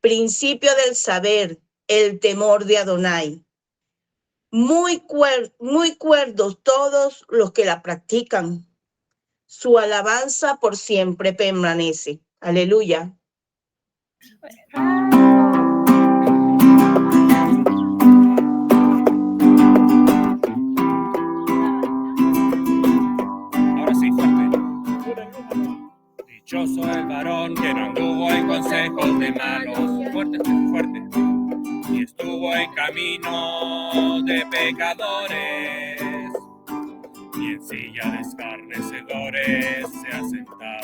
principio del saber, el temor de Adonai. Muy cuerdos todos los que la practican. Su alabanza por siempre permanece. Aleluya. Ahora sí, fuerte. Dichoso el varón que no anduvo en consejos de malos. Fuerte, fuerte. Y estuvo en camino de pecadores, y en silla de escarnecedores se ha sentado,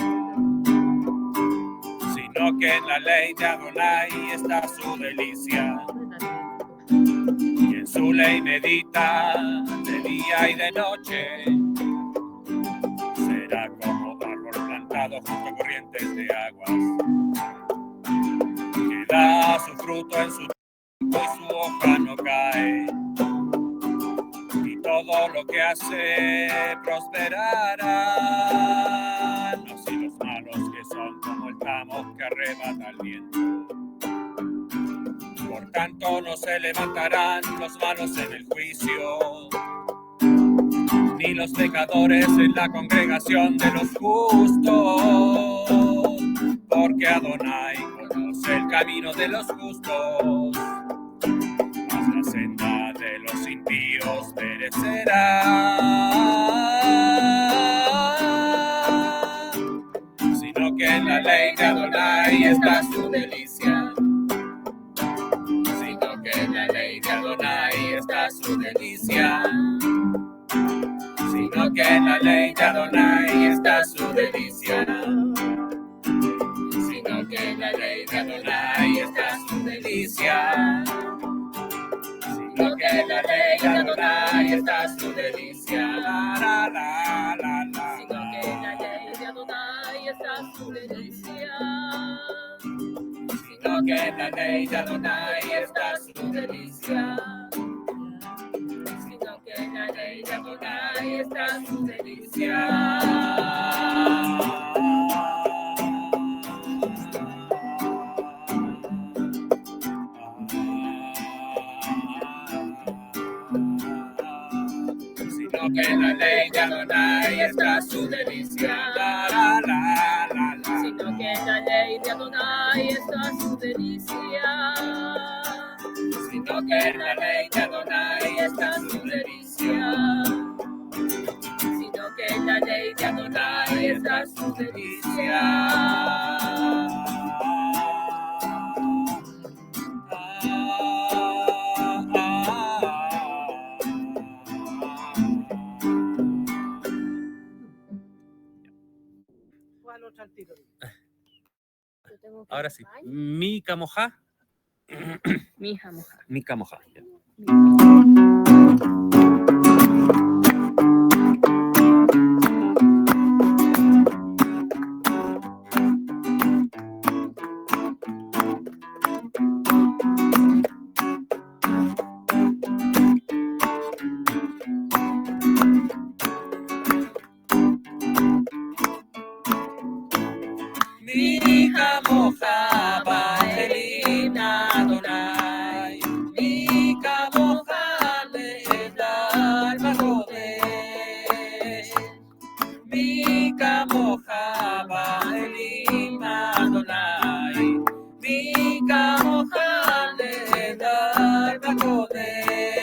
sino que en la ley de Adonai está su delicia, y en su ley medita de día y de noche. Será como árbol plantado junto a corrientes de aguas, que da su fruto en su y su hoja no cae, y todo lo que hace prosperará. No si los malos que son como el tamo que arrebata el viento. Por tanto no se levantarán los malos en el juicio, ni los pecadores en la congregación de los justos, porque Adonai conoce el camino de los justos, mas la senda de los impíos perecerá. Sino que en la ley de Adonai está su delicia. Sino que en la ley de Adonai está su delicia. Sino que en la ley de Adonai está su delicia. Sino que en la ley de Adonai está su delicia. Sino que en la ley de Adonai está su delicia. La, la, la, la. Sino que en la ley de Adonai está su delicia. Sino que en la ley de Adonai está su delicia. Sino que en la ley de Adonai está su delicia. Sino que en la ley de Adonai está su delicia. La, la, la, la, la. Sino que en la ley de Adonai está su delicia. Sino que en la ley de Adonai está su delicia. Sino que en la ley de Adonai está su delicia. Ahora sí. Mika moja. Mija moja. Mika moja. Mika moja Baelim Adonai. Mika moja Leedar Bakodesh. Mika moja Baelim Adonai. Mika moja Leedar Bakodesh.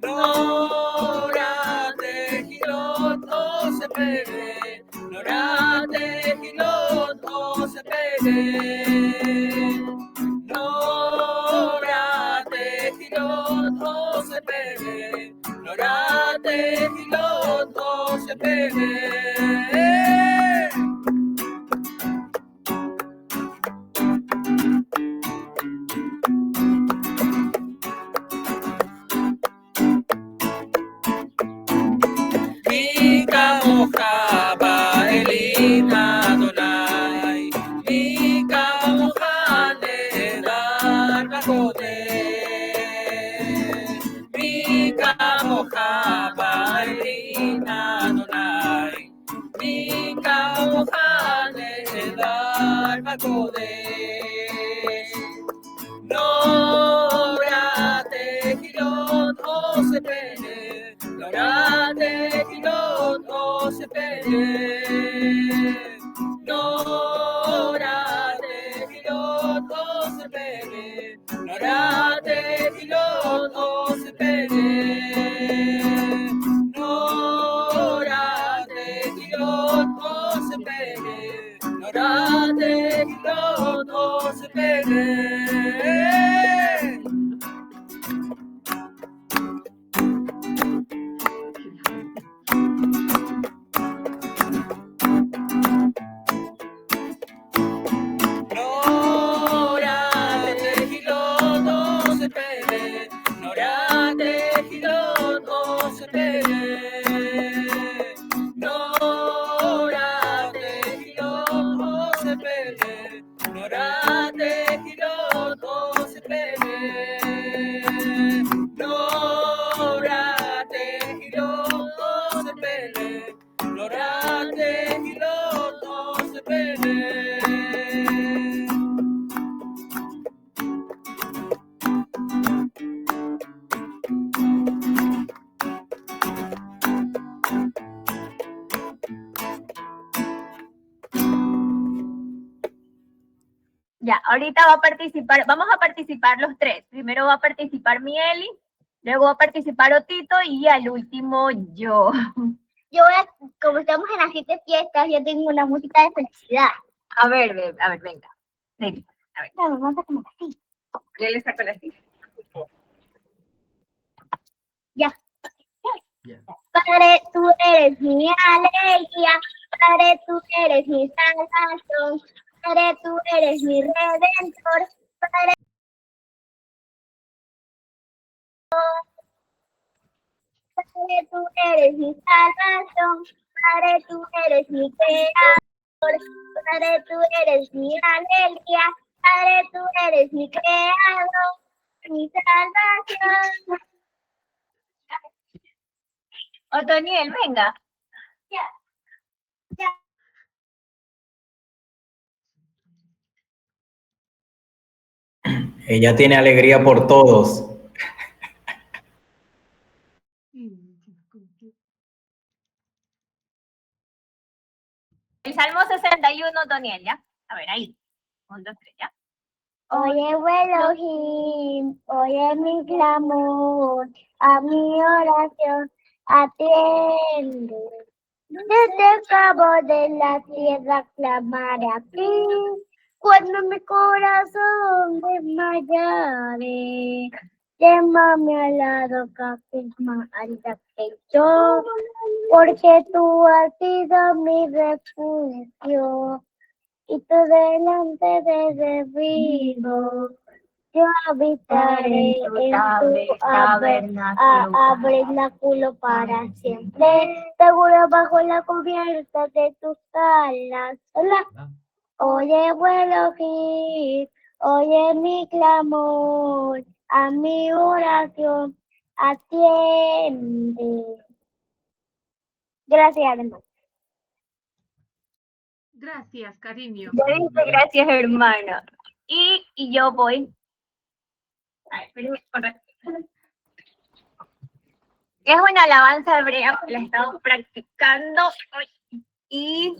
Nora Tehilot no se pere. Nora Tehilot no se pere. Nora Tehilot no se pere. Nora Tehilot no se pere. Mika moja Baelim Adonai. Mika moja Leedar Bakodesh. Mika moja Baelim Adonai. Mika moja Leedar Bakodesh. Nora Tehilot no se pere. Nora Tehilot no se pere. Nora Tehilot no se pere. Nora Tehilot no se pere. Nora Tehilot no se pere. Nora Tehilot no se pere. Nora Tehilot no se pere. Nora Tehilot no se pere. Nora Tehilot no se pere. Nora Tehilot no se pere. Nora Tehilot no se pere. Nora Tehilot no se pere. Ya, ahorita va a participar, vamos a participar los tres. Primero va a participar Mieli, luego va a participar Otito y al último yo. Como estamos en las 7 fiestas, yo tengo una música de felicidad. A ver, venga. Ven, a ver. No, vamos a como así. Yo le saco la silla. Ya. Ya. Padre, tú eres mi alegría. Padre, tú eres mi salvación. Padre, tú eres mi redentor. Padre, tú eres mi salvación. Padre, tú eres mi creador. Padre, tú eres mi alegría. Padre, tú eres mi creador, mi salvación. Otoniel, venga. Ya. Ella tiene alegría por todos. El Salmo 61, Otoniel, ¿ya? A ver, ahí. 1, 2, 3, ¿ya? Oye, Elohim, oye mi clamor, a mi oración atiende. Desde el cabo de la tierra clamaré a ti, cuando mi corazón desmayare. Llévame al lado que es más alta que yo, porque tú has sido mi refugio. Y tú delante de vivo, yo habitaré en tu tabernáculo para siempre, seguro bajo la cubierta de tus alas. Hola. Oye, Elohim, oye mi clamor, a mi oración atiende. Gracias, hermano. Gracias, cariño. Ya dice gracias, hermano. Y yo voy. A ver, espérenme, correcto. Es una alabanza hebrea, la estamos practicando. Y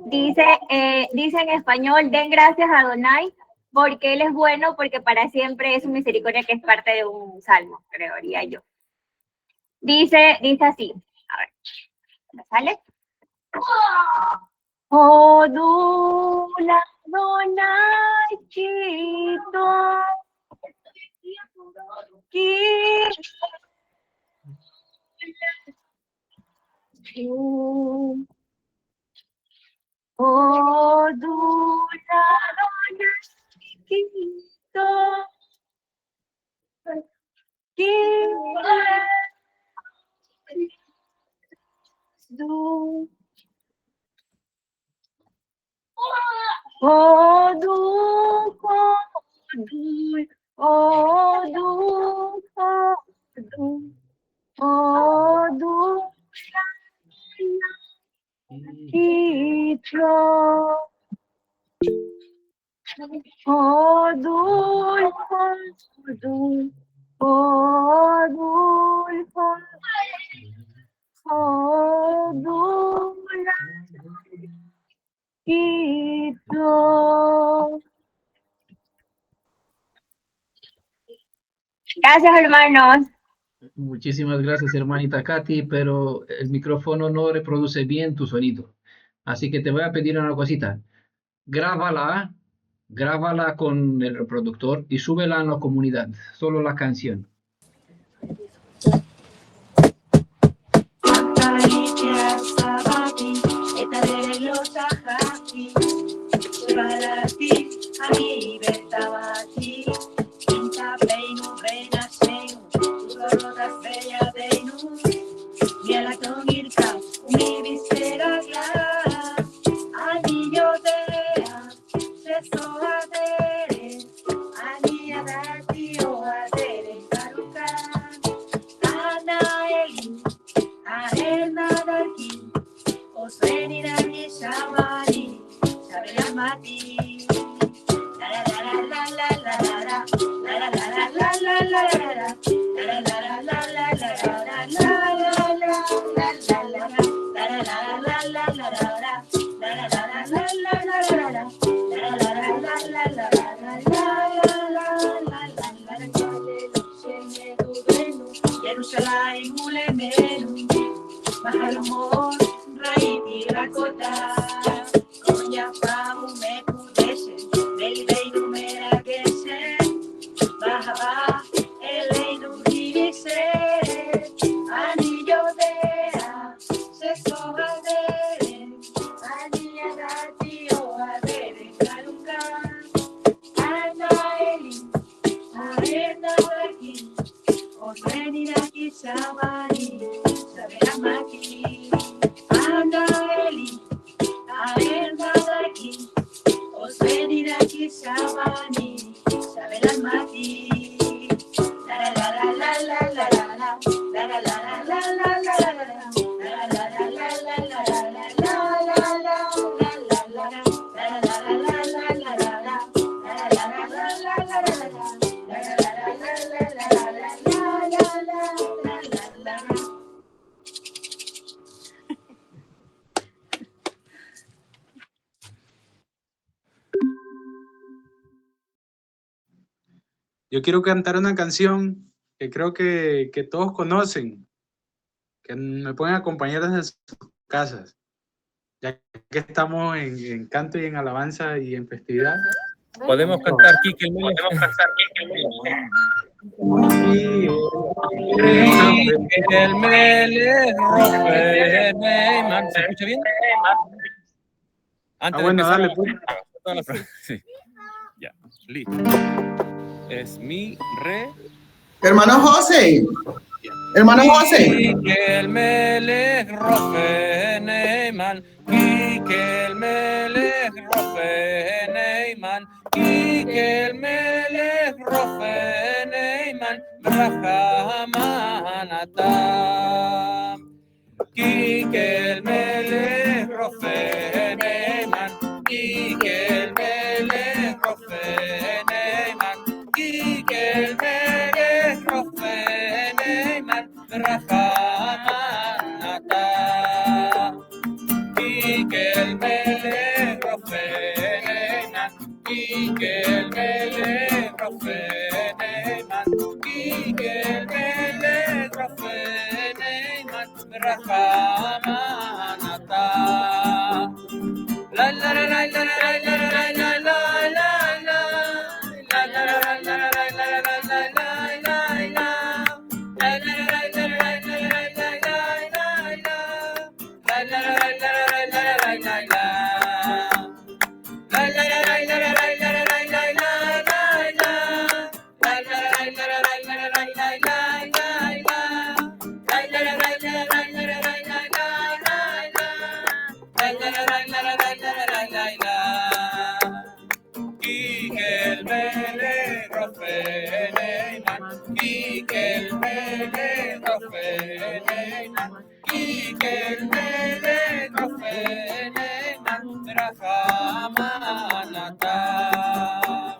dice en español, den gracias a Adonai, porque Él es bueno, porque para siempre es su misericordia, que es parte de un salmo, creería yo. Dice así. A ver, ¿me sale? Odula Adonai Chito Odula Adonai Chito Gracias, hermanos. Muchísimas gracias, hermanita Katy, pero el micrófono no reproduce bien tu sonido. Así que te voy a pedir una cosita. Grábala con el reproductor y súbela en la comunidad, solo la canción. ירושלים מול עינינו, בחלומות ראיתי רק אותה, כל יפה ומקודשת, בליבנו מרגשת, באהבה אלינו היא נישאת, אני יודע שזו הדרך, אני ידעתי אוהבת חלוקה, anda Eli, anda aquí, os venir aquí Sabani, saber aquí, anda Eli, anda aquí, os venir aquí Sabani, saber aquí, la la la la la la la la la la la la la la la la Yo quiero cantar una canción que creo que todos conocen, que me pueden acompañar desde sus casas, ya que estamos en canto y en alabanza y en festividad. Podemos cantar Quique el Melech. Quique el Melech, Rofe Neyman. ¿Se escucha bien? Antes bueno, de dale, pues. Sí. Ya, listo. Es mi, re. Hermano José. Hermano José. Quique el Melech, Rofe Neyman. Quique el Melech, Rofe Neyman. Quique el Melech, Rofe Neyman. Rahaman Atam. Quique el Melech, Rofe Neyman. Quique el Melech, Rofe Neyman. Quique el Melech, Rofe Neyman. Rahaman Atam. Quique el Melech, Rofe Neyman. Quique el Melech, Rofe Neyman. Quique el Melech, Rofe Neyman. Rahaman Atam. La la la la la la la la la la la la. La la la la la la la la la la la la. La la la la la la la la la la. La la la la la la la la la. La la la la la la la la la la la. La la la la la la la la la la la. La la la la la la la la la la la. Quique el Melech, Rofe Neyman. Quique el Melech, Rofe Neyman. Quique el Melech, Rofe Neyman. Rahaman Atam.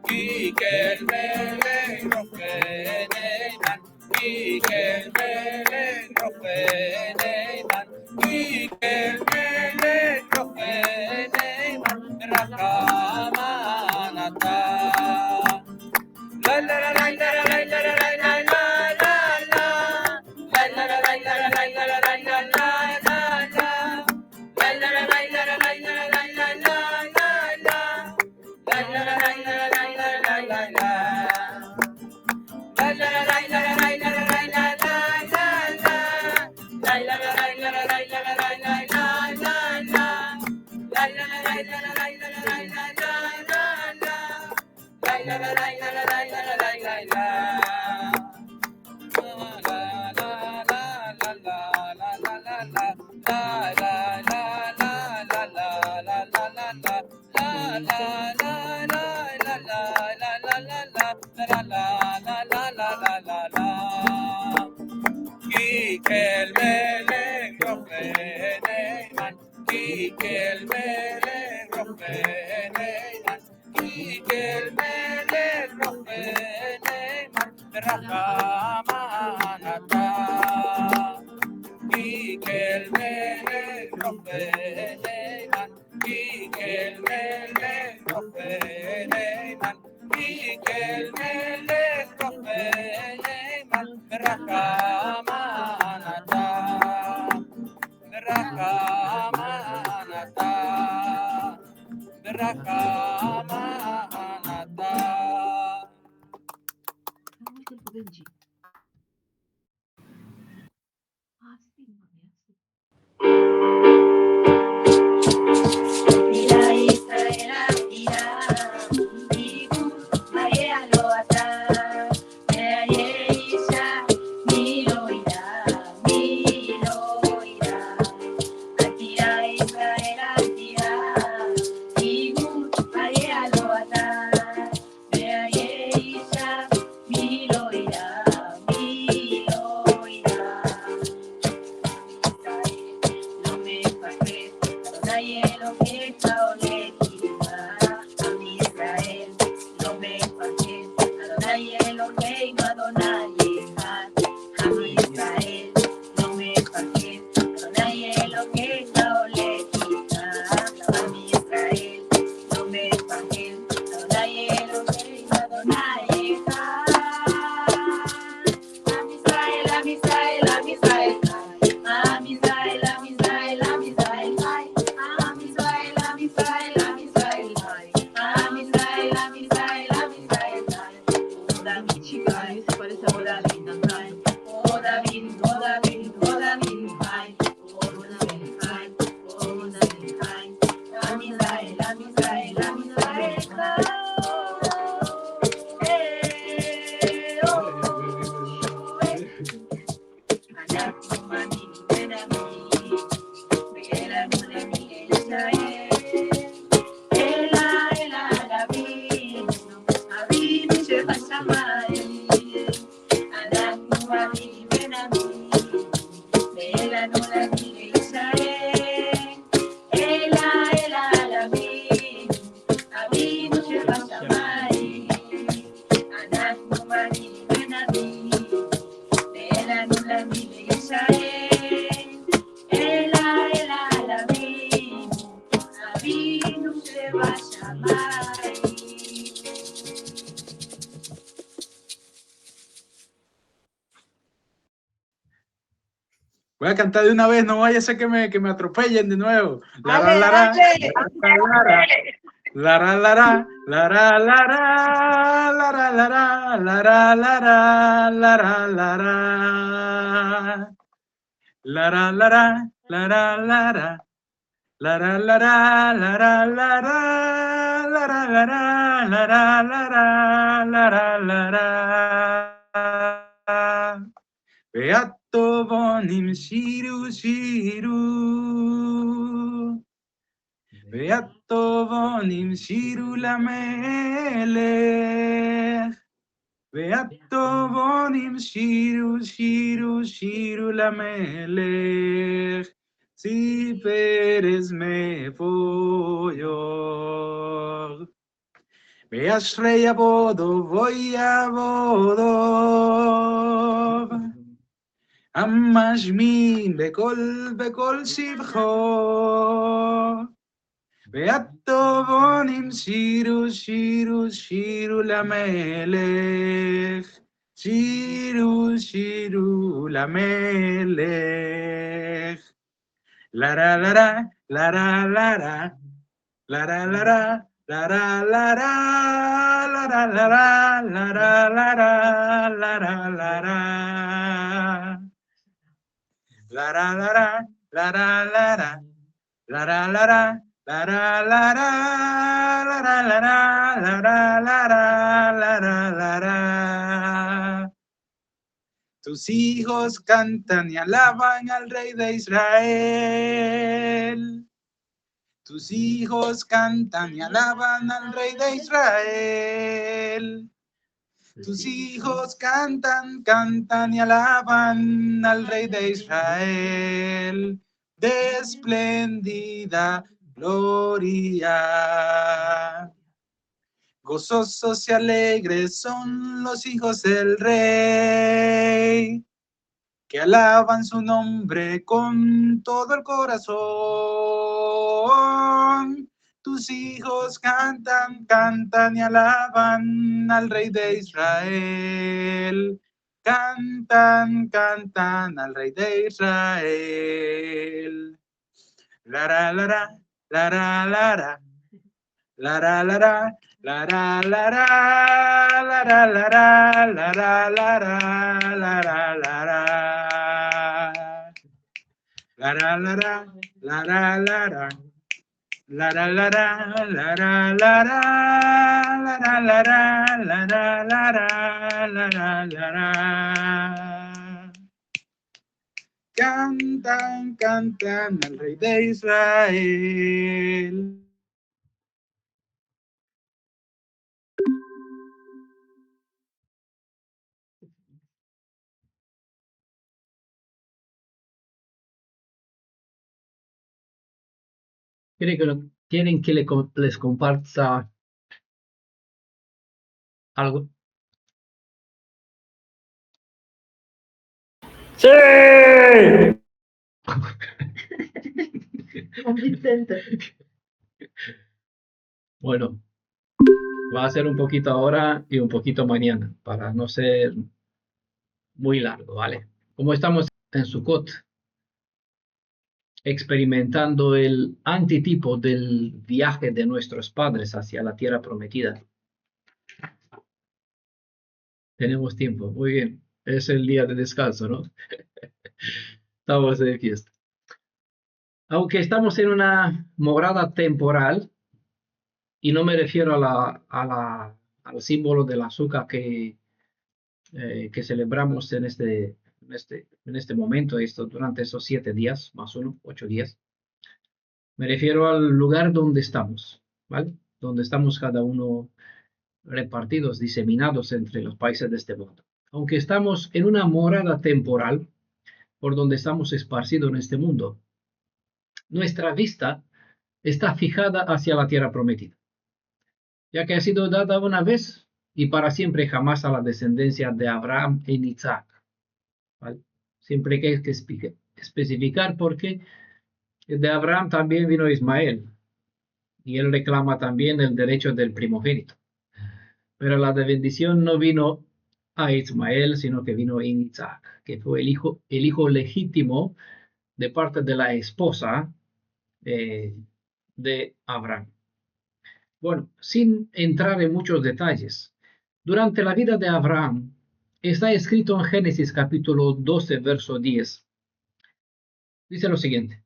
Quique el Melech, Rofe Neyman. Quique el Melech, Rofe Neyman. Quique el Melech, Rofe Neyman. Rahaman Atam. La la la la la la la la la la la. La la la la la la la la la la la. La la la la la la la la la la la. La la la la la la la la la la. La la la la la la la la la la la. La la la la la la la la la la la. La la la la la la la la la la la. La la la la la la la la la la la. Quique el Melech, Rofe Neyman. Quique el Melech, Rofe Neyman. Quique el Melech, Rofe Neyman. Rahaman Atam. Quique el Melech, Rofe Neyman. Quique el Melech, Rofe Neyman. Quique el Melech, Rofe Neyman. Berakamanata, Berakamanata, Berakamanata. Mira Israel, mira, Ibu, María lo ata, María Isha, Milo irá, Atira Israel, atira, Ibu, María lo ata, María Isha, Milo irá, no me pases, Adonai Elohim Haolekima, Am Israel, no me pases, Adonai Elohim Adonai Echad, Am Israel, no me pases, Adonai Elohim Haolekima, Am Israel, no me pases, Adonai Elohim Adonai Echad, Am Israel, Am Israel, Am Israel. Am Israel, Am Israel, Am Israel, Am Israel, Am Israel, Am Israel, Am Israel, Am Israel, Am Israel, Oh David, Shibai, oh David, oh David, oh David, oh David, oh David, oh David, Am Israel, Am Israel, Am Israel, אנחנו מאמינים ונאמין, ואלנו נאמין ישראל. אלה אבינו שבשמיים. אנחנו מאמינים ונאמין, ואלנו נאמין ישראל. אלה אבינו שבשמיים. אנחנו מאמינים ונאמין, ואלנו נאמין לישראל. אלה אבינו שבשמיים. Voy a cantar de una vez, no vaya a ser que me atropellen de nuevo. Lara, Dale, lara, dale. lara, lara, lara, lara, lara, lara, lara, lara, lara, lara. Lara, lara, lara, lara. Lara, lara, lara, lara, lara, lara, lara, lara, lara, lara. Beato bonim shiru shiru. Beato bonim shiru lamelech. Beato bonim shiru shiru shiru lamelech. Si peres me voy. Beashrei abodo voy abodo. המשמין בכל שבחו. והטובונים שירו למלך. שירו למלך. לרה לרה, לרה לרה, לרה לרה, לרה לרה, לרה לרה, לרה לרה, לרה לרה. La la la la la la la la la la la la la la la. Tus hijos cantan y alaban al Rey de Israel. Tus hijos cantan y alaban al Rey de Israel. Tus hijos cantan, cantan y alaban al Rey de Israel, de espléndida gloria. Gozosos y alegres son los hijos del Rey, que alaban su nombre con todo el corazón. Tus hijos cantan, cantan y alaban al Rey de Israel, Cantan, cantan al rey de Israel. La ra la ra, la ra la ra. La ra la ra, la ra la ra, la ra la ra, la ra la ra, la ra la ra. La ra la ra, la ra la ra. La ra la ra, la ra la ra, la ra la ra, la ra la ra, la ra la ra. Cantan, cantan al rey de Israel. ¿Quieren que les comparta algo? ¡Sí! Bueno, va a ser un poquito ahora y un poquito mañana, para no ser muy largo, ¿vale? Como estamos en Sukkot, experimentando el antitipo del viaje de nuestros padres hacia la tierra prometida. Tenemos tiempo, muy bien. Es el día de descanso, ¿no? Estamos de fiesta. Aunque estamos en una morada temporal, y no me refiero al símbolo del azúcar que celebramos en este momento, durante esos 7 días, más 8 días. Me refiero al lugar donde estamos, ¿vale? Donde estamos cada uno repartidos, diseminados entre los países de este mundo. Aunque estamos en una morada temporal por donde estamos esparcidos en este mundo, nuestra vista está fijada hacia la tierra prometida, ya que ha sido dada una vez y para siempre jamás a la descendencia de Abraham e Isaac. ¿Vale? Siempre que hay que especificar porque de Abraham también vino Ismael y él reclama también el derecho del primogénito. Pero la de bendición no vino a Ismael, sino que vino en Isaac, que fue el hijo legítimo de parte de la esposa de Abraham. Bueno, sin entrar en muchos detalles, durante la vida de Abraham está escrito en Génesis capítulo 12, verso 10. Dice lo siguiente.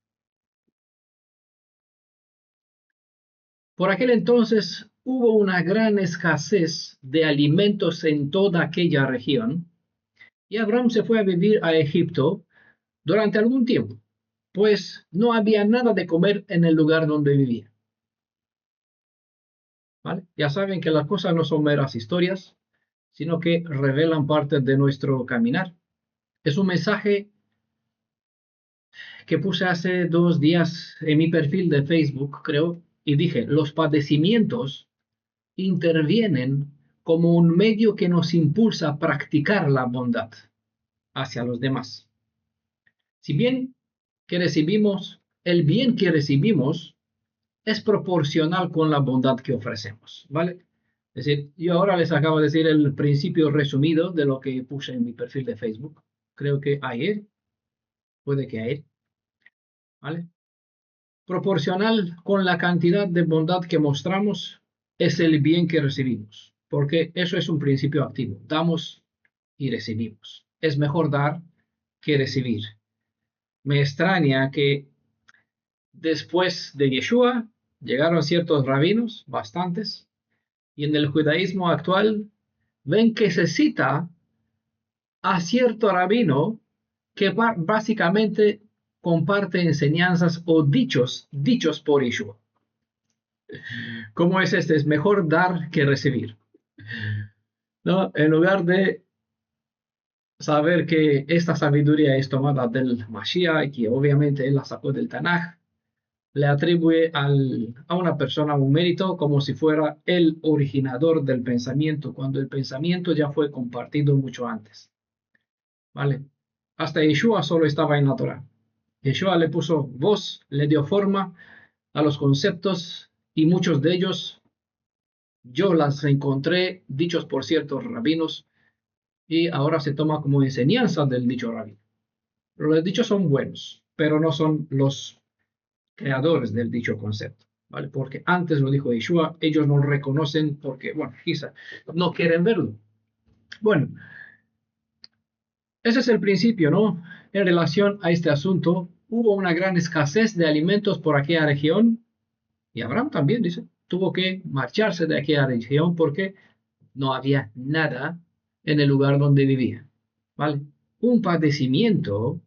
Por aquel entonces hubo una gran escasez de alimentos en toda aquella región, y Abraham se fue a vivir a Egipto durante algún tiempo, pues no había nada de comer en el lugar donde vivía. ¿Vale? Ya saben que las cosas no son meras historias, sino que revelan parte de nuestro caminar. Es un mensaje que puse hace 2 días en mi perfil de Facebook, creo, y dije, los padecimientos intervienen como un medio que nos impulsa a practicar la bondad hacia los demás. Si bien que recibimos, el bien que recibimos es proporcional con la bondad que ofrecemos, ¿vale? Es decir, yo ahora les acabo de decir el principio resumido de lo que puse en mi perfil de Facebook. Creo que ayer, puede que ayer, ¿vale? Proporcional con la cantidad de bondad que mostramos es el bien que recibimos, porque eso es un principio activo. Damos y recibimos. Es mejor dar que recibir. Me extraña que después de Yeshua llegaron ciertos rabinos, bastantes, y en el judaísmo actual ven que se cita a cierto rabino que básicamente comparte enseñanzas o dichos por Yeshua. ¿Cómo es este? Es mejor dar que recibir, ¿no? En lugar de saber que esta sabiduría es tomada del Mashiach y que obviamente él la sacó del Tanaj, le atribuye a una persona un mérito como si fuera el originador del pensamiento, cuando el pensamiento ya fue compartido mucho antes. ¿Vale? Hasta Yeshua solo estaba en la Torah. Yeshua le puso voz, le dio forma a los conceptos y muchos de ellos yo las encontré dichos por ciertos rabinos y ahora se toma como enseñanza del dicho rabí. Los dichos son buenos, pero no son los creadores del dicho concepto, ¿vale? Porque antes lo dijo Yeshua, ellos no lo reconocen porque, bueno, quizá no quieren verlo. Bueno, ese es el principio, ¿no? En relación a este asunto, hubo una gran escasez de alimentos por aquella región, y Abraham también, dice, tuvo que marcharse de aquella región porque no había nada en el lugar donde vivía, ¿vale? Un padecimiento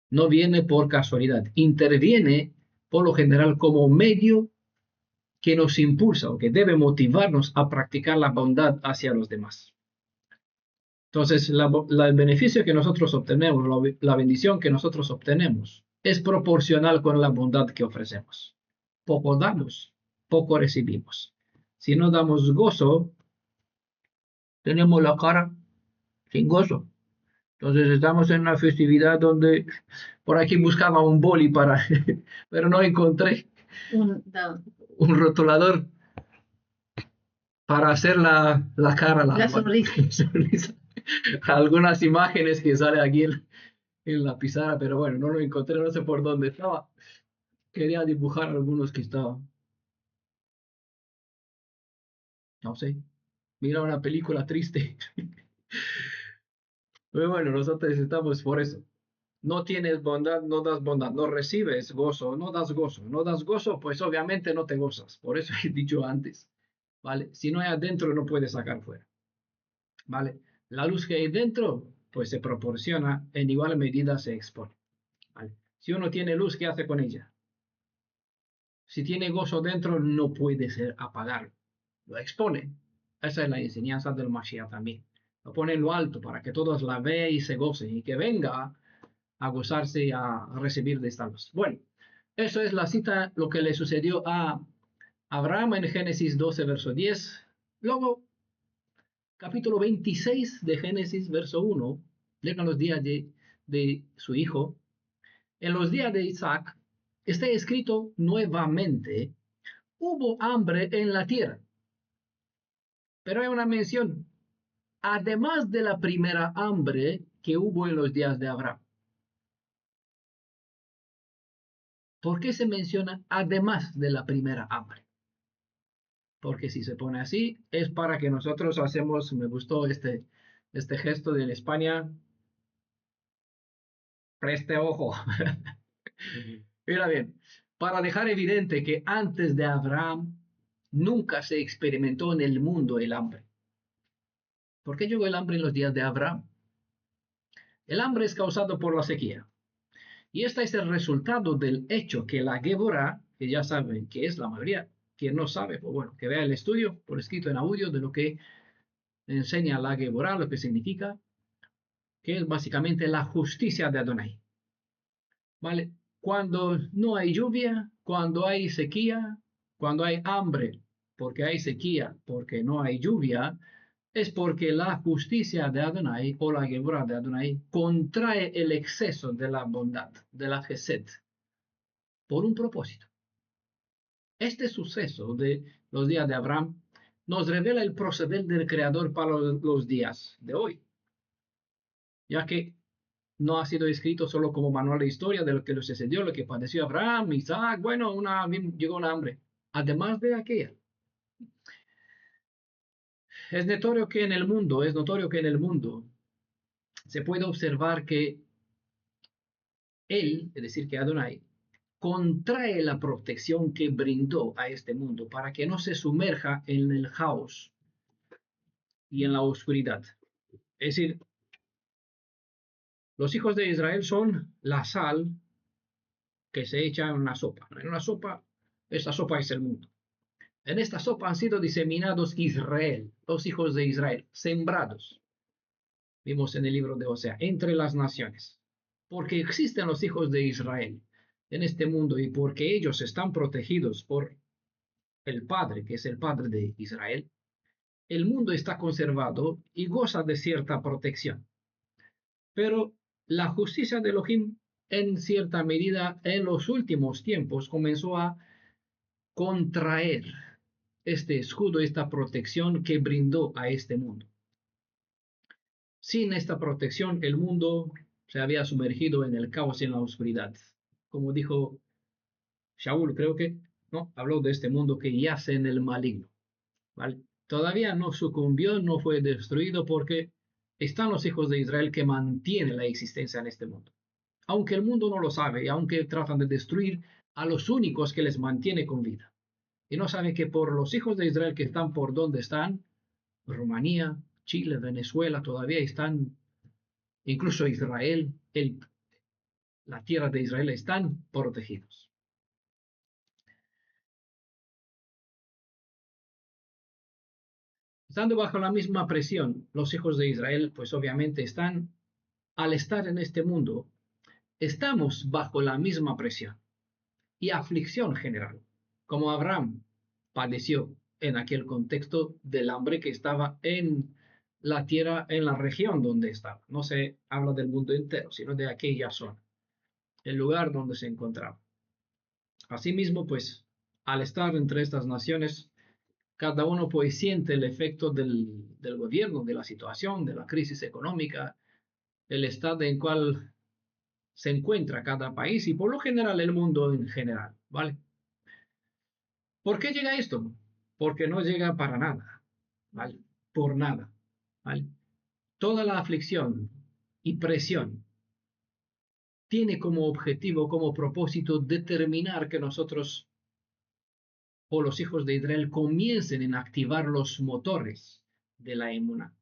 no viene por casualidad, interviene por lo general como medio que nos impulsa o que debe motivarnos a practicar la bondad hacia los demás. Entonces, el beneficio que nosotros obtenemos, la bendición que nosotros obtenemos, es proporcional con la bondad que ofrecemos. Poco damos, poco recibimos. Si no damos gozo, tenemos la cara sin gozo. Entonces estamos en una festividad donde por aquí buscaba un boli para, pero no encontré un rotulador para hacer la cara, La sonrisa. sonrisa. Algunas imágenes que sale aquí en la pizarra, pero bueno, no lo encontré, no sé por dónde estaba. Quería dibujar algunos que estaban. No sé. Mira una película triste. Pero bueno, nosotros estamos por eso. No tienes bondad, no das bondad, no recibes gozo, no das gozo, no das gozo, pues obviamente no te gozas. Por eso he dicho antes, ¿vale? Si no hay adentro, no puedes sacar fuera, ¿vale? La luz que hay dentro, pues se proporciona, en igual medida se expone, ¿vale? Si uno tiene luz, ¿qué hace con ella? Si tiene gozo dentro, no puede ser apagarlo, lo expone. Esa es la enseñanza del Mashiach también. Lo pone en lo alto para que todos la vean y se gocen y que venga a gozarse y a recibir de esta luz. Bueno, eso es la cita, lo que le sucedió a Abraham en Génesis 12, verso 10. Luego, capítulo 26 de Génesis, verso 1, llegan los días de su hijo. En los días de Isaac, está escrito nuevamente, hubo hambre en la tierra. Pero hay una mención, además de la primera hambre que hubo en los días de Abraham. ¿Por qué se menciona además de la primera hambre? Porque si se pone así, es para que nosotros hacemos, me gustó este gesto de España, preste ojo. Mira bien, para dejar evidente que antes de Abraham nunca se experimentó en el mundo el hambre. ¿Por qué llegó el hambre en los días de Abraham? El hambre es causado por la sequía. Y este es el resultado del hecho que la Geborá, que ya saben que es la mayoría, quien no sabe, pues bueno, que vea el estudio por escrito en audio de lo que enseña la Geborá, lo que significa, que es básicamente la justicia de Adonai. ¿Vale? Cuando no hay lluvia, cuando hay sequía, cuando hay hambre, porque hay sequía, porque no hay lluvia, es porque la justicia de Adonai o la Geburah de Adonai contrae el exceso de la bondad, de la Gesed, por un propósito. Este suceso de los días de Abraham nos revela el proceder del Creador para los días de hoy, ya que no ha sido escrito solo como manual de historia de lo que le sucedió, lo que padeció Abraham, Isaac, bueno, llegó una hambre. Además de aquella, es notorio que en el mundo se puede observar que él, es decir, que Adonai, contrae la protección que brindó a este mundo para que no se sumerja en el caos y en la oscuridad. Es decir, los hijos de Israel son la sal que se echa en una sopa. En una sopa, esta sopa es el mundo. En esta sopa han sido diseminados Israel, los hijos de Israel, sembrados. Vimos en el libro de Osea, entre las naciones. Porque existen los hijos de Israel en este mundo y porque ellos están protegidos por el Padre, que es el Padre de Israel, el mundo está conservado y goza de cierta protección. Pero la justicia de Elohim, en cierta medida, en los últimos tiempos, comenzó a contraer este escudo, esta protección que brindó a este mundo. Sin esta protección, el mundo se había sumergido en el caos y en la oscuridad. Como dijo Shaul, creo que, no, habló de este mundo que yace en el maligno. ¿Vale? Todavía no sucumbió, no fue destruido porque están los hijos de Israel que mantienen la existencia en este mundo. Aunque el mundo no lo sabe y aunque tratan de destruir a los únicos que les mantiene con vida. Y no saben que por los hijos de Israel que están por donde están, Rumanía, Chile, Venezuela, todavía están, incluso Israel, la tierra de Israel, están protegidos. Estando bajo la misma presión, los hijos de Israel, pues obviamente están, al estar en este mundo, estamos bajo la misma presión y aflicción general, como Abraham padeció en aquel contexto del hambre que estaba en la tierra, en la región donde estaba. No se habla del mundo entero, sino de aquella zona, el lugar donde se encontraba. Asimismo, pues, al estar entre estas naciones, cada uno pues siente el efecto del gobierno, de la situación, de la crisis económica, el estado en cual se encuentra cada país y por lo general el mundo en general, ¿vale? ¿Por qué llega esto? Porque no llega para nada, ¿vale? Por nada, ¿vale? Toda la aflicción y presión tiene como objetivo, como propósito, determinar que nosotros o los hijos de Israel comiencen a activar los motores de la emuná,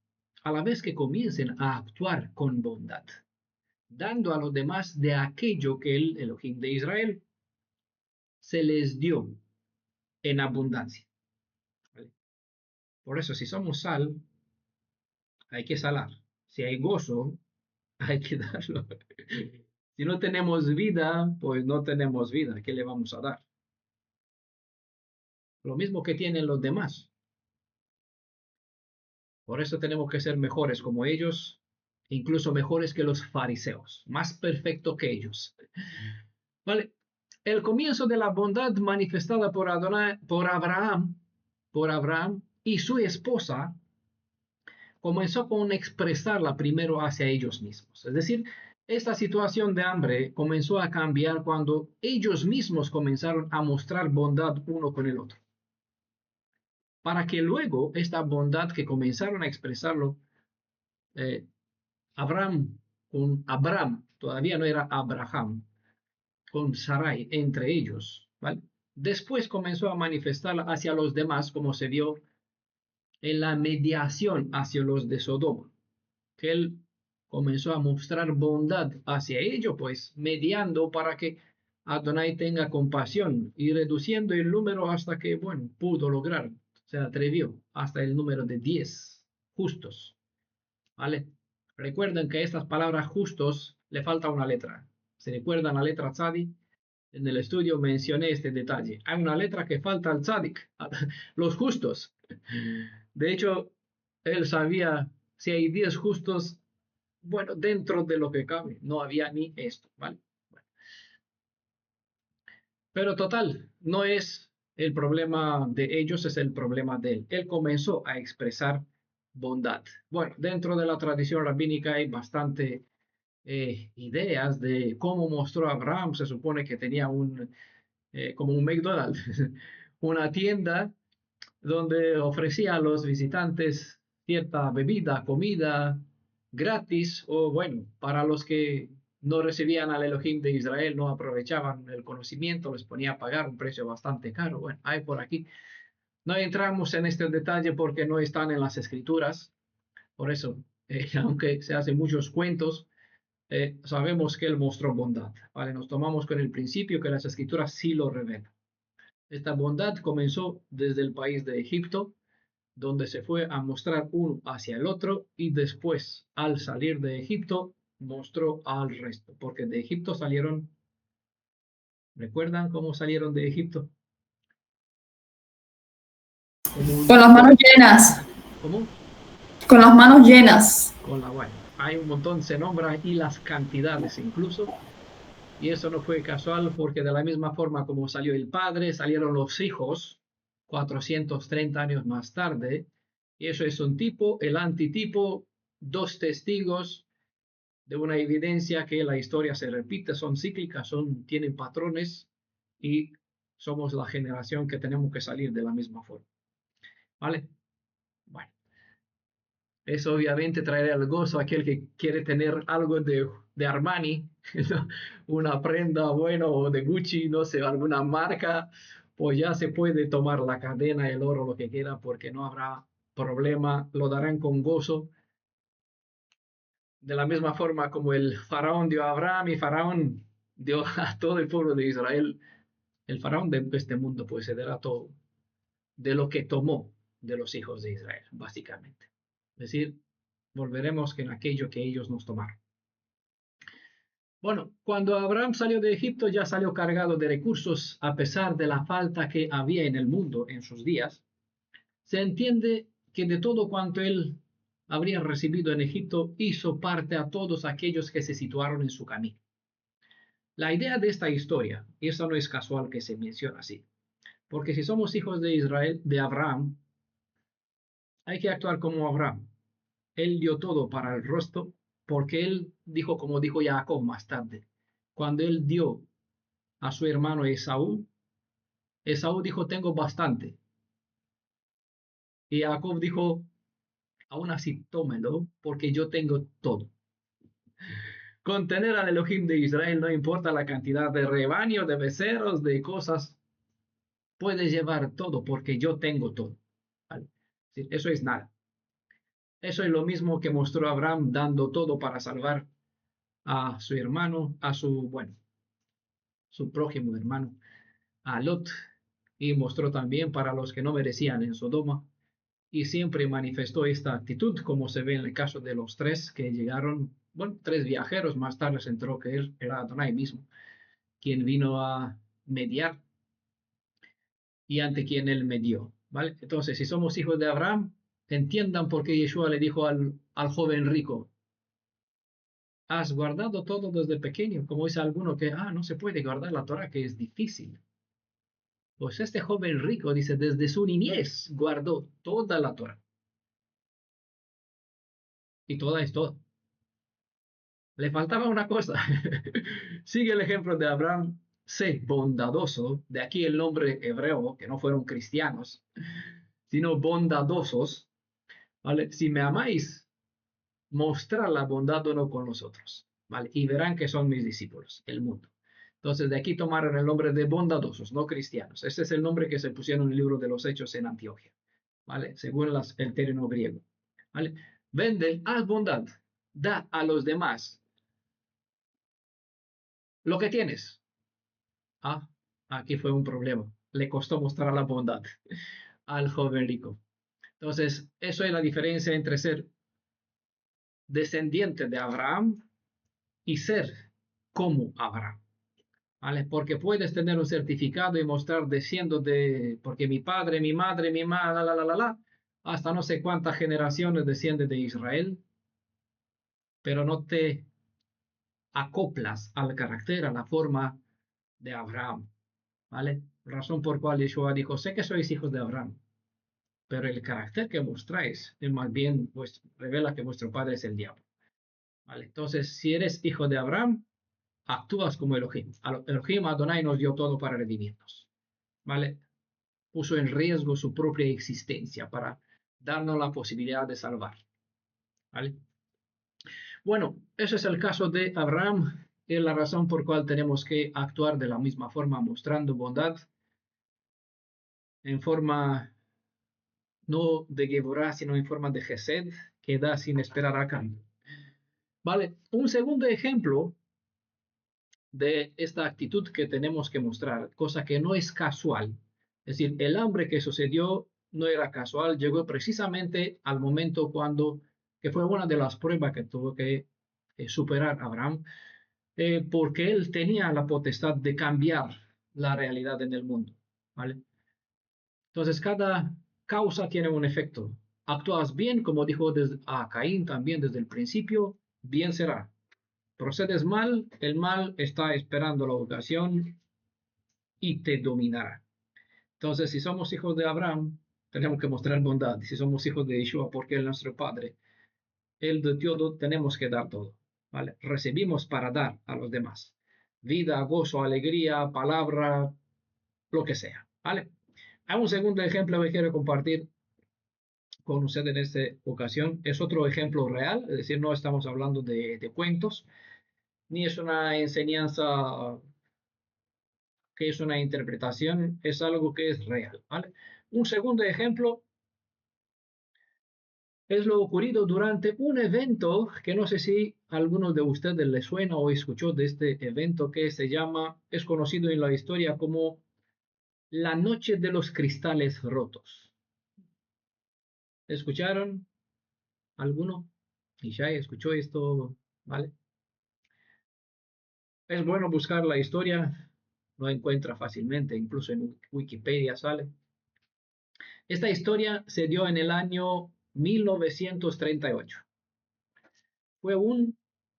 a la vez que comiencen a actuar con bondad, dando a los demás de aquello que el Elohim de Israel se les dio en abundancia. ¿Vale? Por eso, si somos sal, hay que salar. Si hay gozo, hay que darlo. Si no tenemos vida, pues no tenemos vida. ¿Qué le vamos a dar? Lo mismo que tienen los demás. Por eso tenemos que ser mejores como ellos, incluso mejores que los fariseos, más perfectos que ellos. ¿Vale? El comienzo de la bondad manifestada por Abraham y su esposa comenzó con expresarla primero hacia ellos mismos. Es decir, esta situación de hambre comenzó a cambiar cuando ellos mismos comenzaron a mostrar bondad uno con el otro. Para que luego esta bondad que comenzaron a expresarlo, Abraham, todavía no era Abraham, con Sarai entre ellos, ¿vale? Después comenzó a manifestarla hacia los demás, como se vio en la mediación hacia los de Sodoma, que él comenzó a mostrar bondad hacia ellos, pues mediando para que Adonai tenga compasión y reduciendo el número hasta que, bueno, pudo lograr, se atrevió hasta el número de 10 justos, ¿vale? Recuerden que a estas palabras justos le falta una letra. ¿Se recuerdan la letra Tzadik? En el estudio mencioné este detalle. Hay una letra que falta al Tzadik, los justos. De hecho, él sabía si hay 10 justos, bueno, dentro de lo que cabe. No había ni esto, ¿vale? Bueno. Pero total, no es el problema de ellos, es el problema de él. Él comenzó a expresar bondad. Bueno, dentro de la tradición rabínica hay bastante ideas de cómo mostró Abraham. Se supone que tenía como un McDonald's, una tienda donde ofrecía a los visitantes cierta bebida, comida gratis, o bueno, para los que no recibían al Elohim de Israel, no aprovechaban el conocimiento, les ponía a pagar un precio bastante caro. Bueno, hay por aquí. No entramos en este detalle porque no están en las escrituras. Por eso, aunque se hacen muchos cuentos, sabemos que él mostró bondad. ¿Vale? Nos tomamos con el principio que las escrituras sí lo revelan. Esta bondad comenzó desde el país de Egipto, donde se fue a mostrar uno hacia el otro y después, al salir de Egipto, mostró al resto. Porque de Egipto salieron, ¿recuerdan cómo salieron de Egipto? Con las manos llenas. ¿Cómo? Con las manos llenas. Con la bueno. Hay un montón, se nombra y las cantidades incluso. Y eso no fue casual porque de la misma forma como salió el padre, salieron los hijos 430 años más tarde. Y eso es un tipo, el antitipo dos testigos de una evidencia que la historia se repite, son cíclicas, tienen patrones y somos la generación que tenemos que salir de la misma forma. ¿Vale? Bueno, eso obviamente traerá el gozo a aquel que quiere tener algo de Armani, una prenda buena o de Gucci, no sé, alguna marca, pues ya se puede tomar la cadena, el oro, lo que quiera, porque no habrá problema, lo darán con gozo. De la misma forma como el faraón dio a Abraham y faraón dio a todo el pueblo de Israel, el faraón de este mundo pues se dará todo de lo que tomó de los hijos de Israel, básicamente. Es decir, volveremos en aquello que ellos nos tomaron. Bueno, cuando Abraham salió de Egipto ya salió cargado de recursos a pesar de la falta que había en el mundo en sus días. Se entiende que de todo cuanto él habría recibido en Egipto hizo parte a todos aquellos que se situaron en su camino. La idea de esta historia, y eso no es casual que se menciona así, porque si somos hijos de Israel, de Abraham, hay que actuar como Abraham. Él dio todo para el resto, porque él dijo, como dijo Jacob más tarde, cuando él dio a su hermano Esaú, Esaú dijo, tengo bastante. Y Jacob dijo, aún así tómelo, porque yo tengo todo. Con tener al Elohim de Israel, no importa la cantidad de rebaño, de becerros, de cosas, puedes llevar todo, porque yo tengo todo. ¿Vale? Eso es nada. Eso es lo mismo que mostró Abraham dando todo para salvar a su hermano, su prójimo hermano, a Lot, y mostró también para los que no merecían en Sodoma, y siempre manifestó esta actitud, como se ve en el caso de los tres que llegaron, tres viajeros, más tarde se enteró que él era Adonai mismo, quien vino a mediar y ante quien él medió, ¿vale? Entonces, si somos hijos de Abraham, entiendan por qué Yeshua le dijo al joven rico, has guardado todo desde pequeño, como dice alguno que, no se puede guardar la Torah, que es difícil. Pues este joven rico, dice, desde su niñez guardó toda la Torah. Y toda es todo. Le faltaba una cosa. Sigue el ejemplo de Abraham, sé bondadoso, de aquí el nombre hebreo, que no fueron cristianos, sino bondadosos, ¿vale? Si me amáis, mostrar la bondad uno con los otros, ¿vale? Y verán que son mis discípulos, el mundo. Entonces, de aquí tomaron el nombre de bondadosos, no cristianos. Ese es el nombre que se pusieron en el libro de los Hechos en Antioquia, ¿vale? Según el término griego, ¿vale? Vende, haz bondad, da a los demás lo que tienes. Aquí fue un problema. Le costó mostrar la bondad al joven rico. Entonces, eso es la diferencia entre ser descendiente de Abraham y ser como Abraham. ¿Vale? Porque puedes tener un certificado y mostrar porque mi padre, mi madre, hasta no sé cuántas generaciones desciende de Israel, pero no te acoplas al carácter, a la forma de Abraham, ¿vale? Razón por cual Yeshua dijo, sé que sois hijos de Abraham, pero el carácter que mostráis, más bien pues, revela que vuestro padre es el diablo, ¿vale? Entonces, si eres hijo de Abraham, actúas como Elohim. Elohim Adonai nos dio todo para redimirnos, ¿vale? Puso en riesgo su propia existencia para darnos la posibilidad de salvar, ¿vale? Bueno, ese es el caso de Abraham. Es la razón por cual tenemos que actuar de la misma forma, mostrando bondad en forma no de Geburah, sino en forma de Gesed, que da sin esperar a cambio. Vale, un segundo ejemplo de esta actitud que tenemos que mostrar, cosa que no es casual. Es decir, el hambre que sucedió no era casual, llegó precisamente al momento que fue una de las pruebas que tuvo que superar Abraham, porque él tenía la potestad de cambiar la realidad en el mundo, ¿vale? Entonces, cada causa tiene un efecto. Actúas bien, como dijo a Caín también desde el principio, bien será. Procedes mal, el mal está esperando la ocasión y te dominará. Entonces, si somos hijos de Abraham, tenemos que mostrar bondad. Si somos hijos de Yeshua, porque Él es nuestro Padre, el de todo tenemos que dar todo, ¿vale? Recibimos para dar a los demás. Vida, gozo, alegría, palabra, lo que sea, ¿vale? Hay un segundo ejemplo que quiero compartir con usted en esta ocasión. Es otro ejemplo real, es decir, no estamos hablando de cuentos, ni es una enseñanza que es una interpretación, es algo que es real, ¿vale? Un segundo ejemplo es lo ocurrido durante un evento que no sé si a alguno de ustedes le suena o escuchó de este evento que se llama, es conocido en la historia como la Noche de los Cristales Rotos. ¿Escucharon alguno? Y ya escuchó esto, ¿vale? Es bueno buscar la historia, no encuentra fácilmente, incluso en Wikipedia sale. Esta historia se dio en el año 1938. Fue un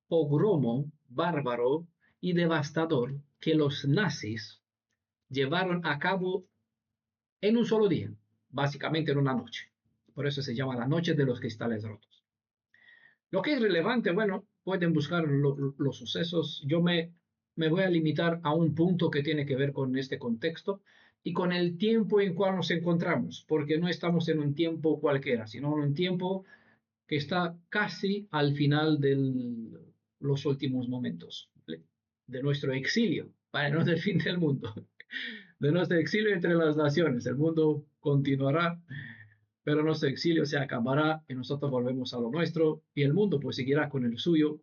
pogromo bárbaro y devastador que los nazis llevaron a cabo en un solo día, básicamente en una noche. Por eso se llama la Noche de los Cristales Rotos. Lo que es relevante, bueno, pueden buscar los sucesos. Yo me voy a limitar a un punto que tiene que ver con este contexto y con el tiempo en cual nos encontramos, porque no estamos en un tiempo cualquiera, sino en un tiempo que está casi al final de los últimos momentos, ¿vale? De nuestro exilio, ¿vale? No del fin del mundo, de nuestro exilio entre las naciones. El mundo continuará, pero nuestro exilio se acabará y nosotros volvemos a lo nuestro y el mundo pues seguirá con el suyo.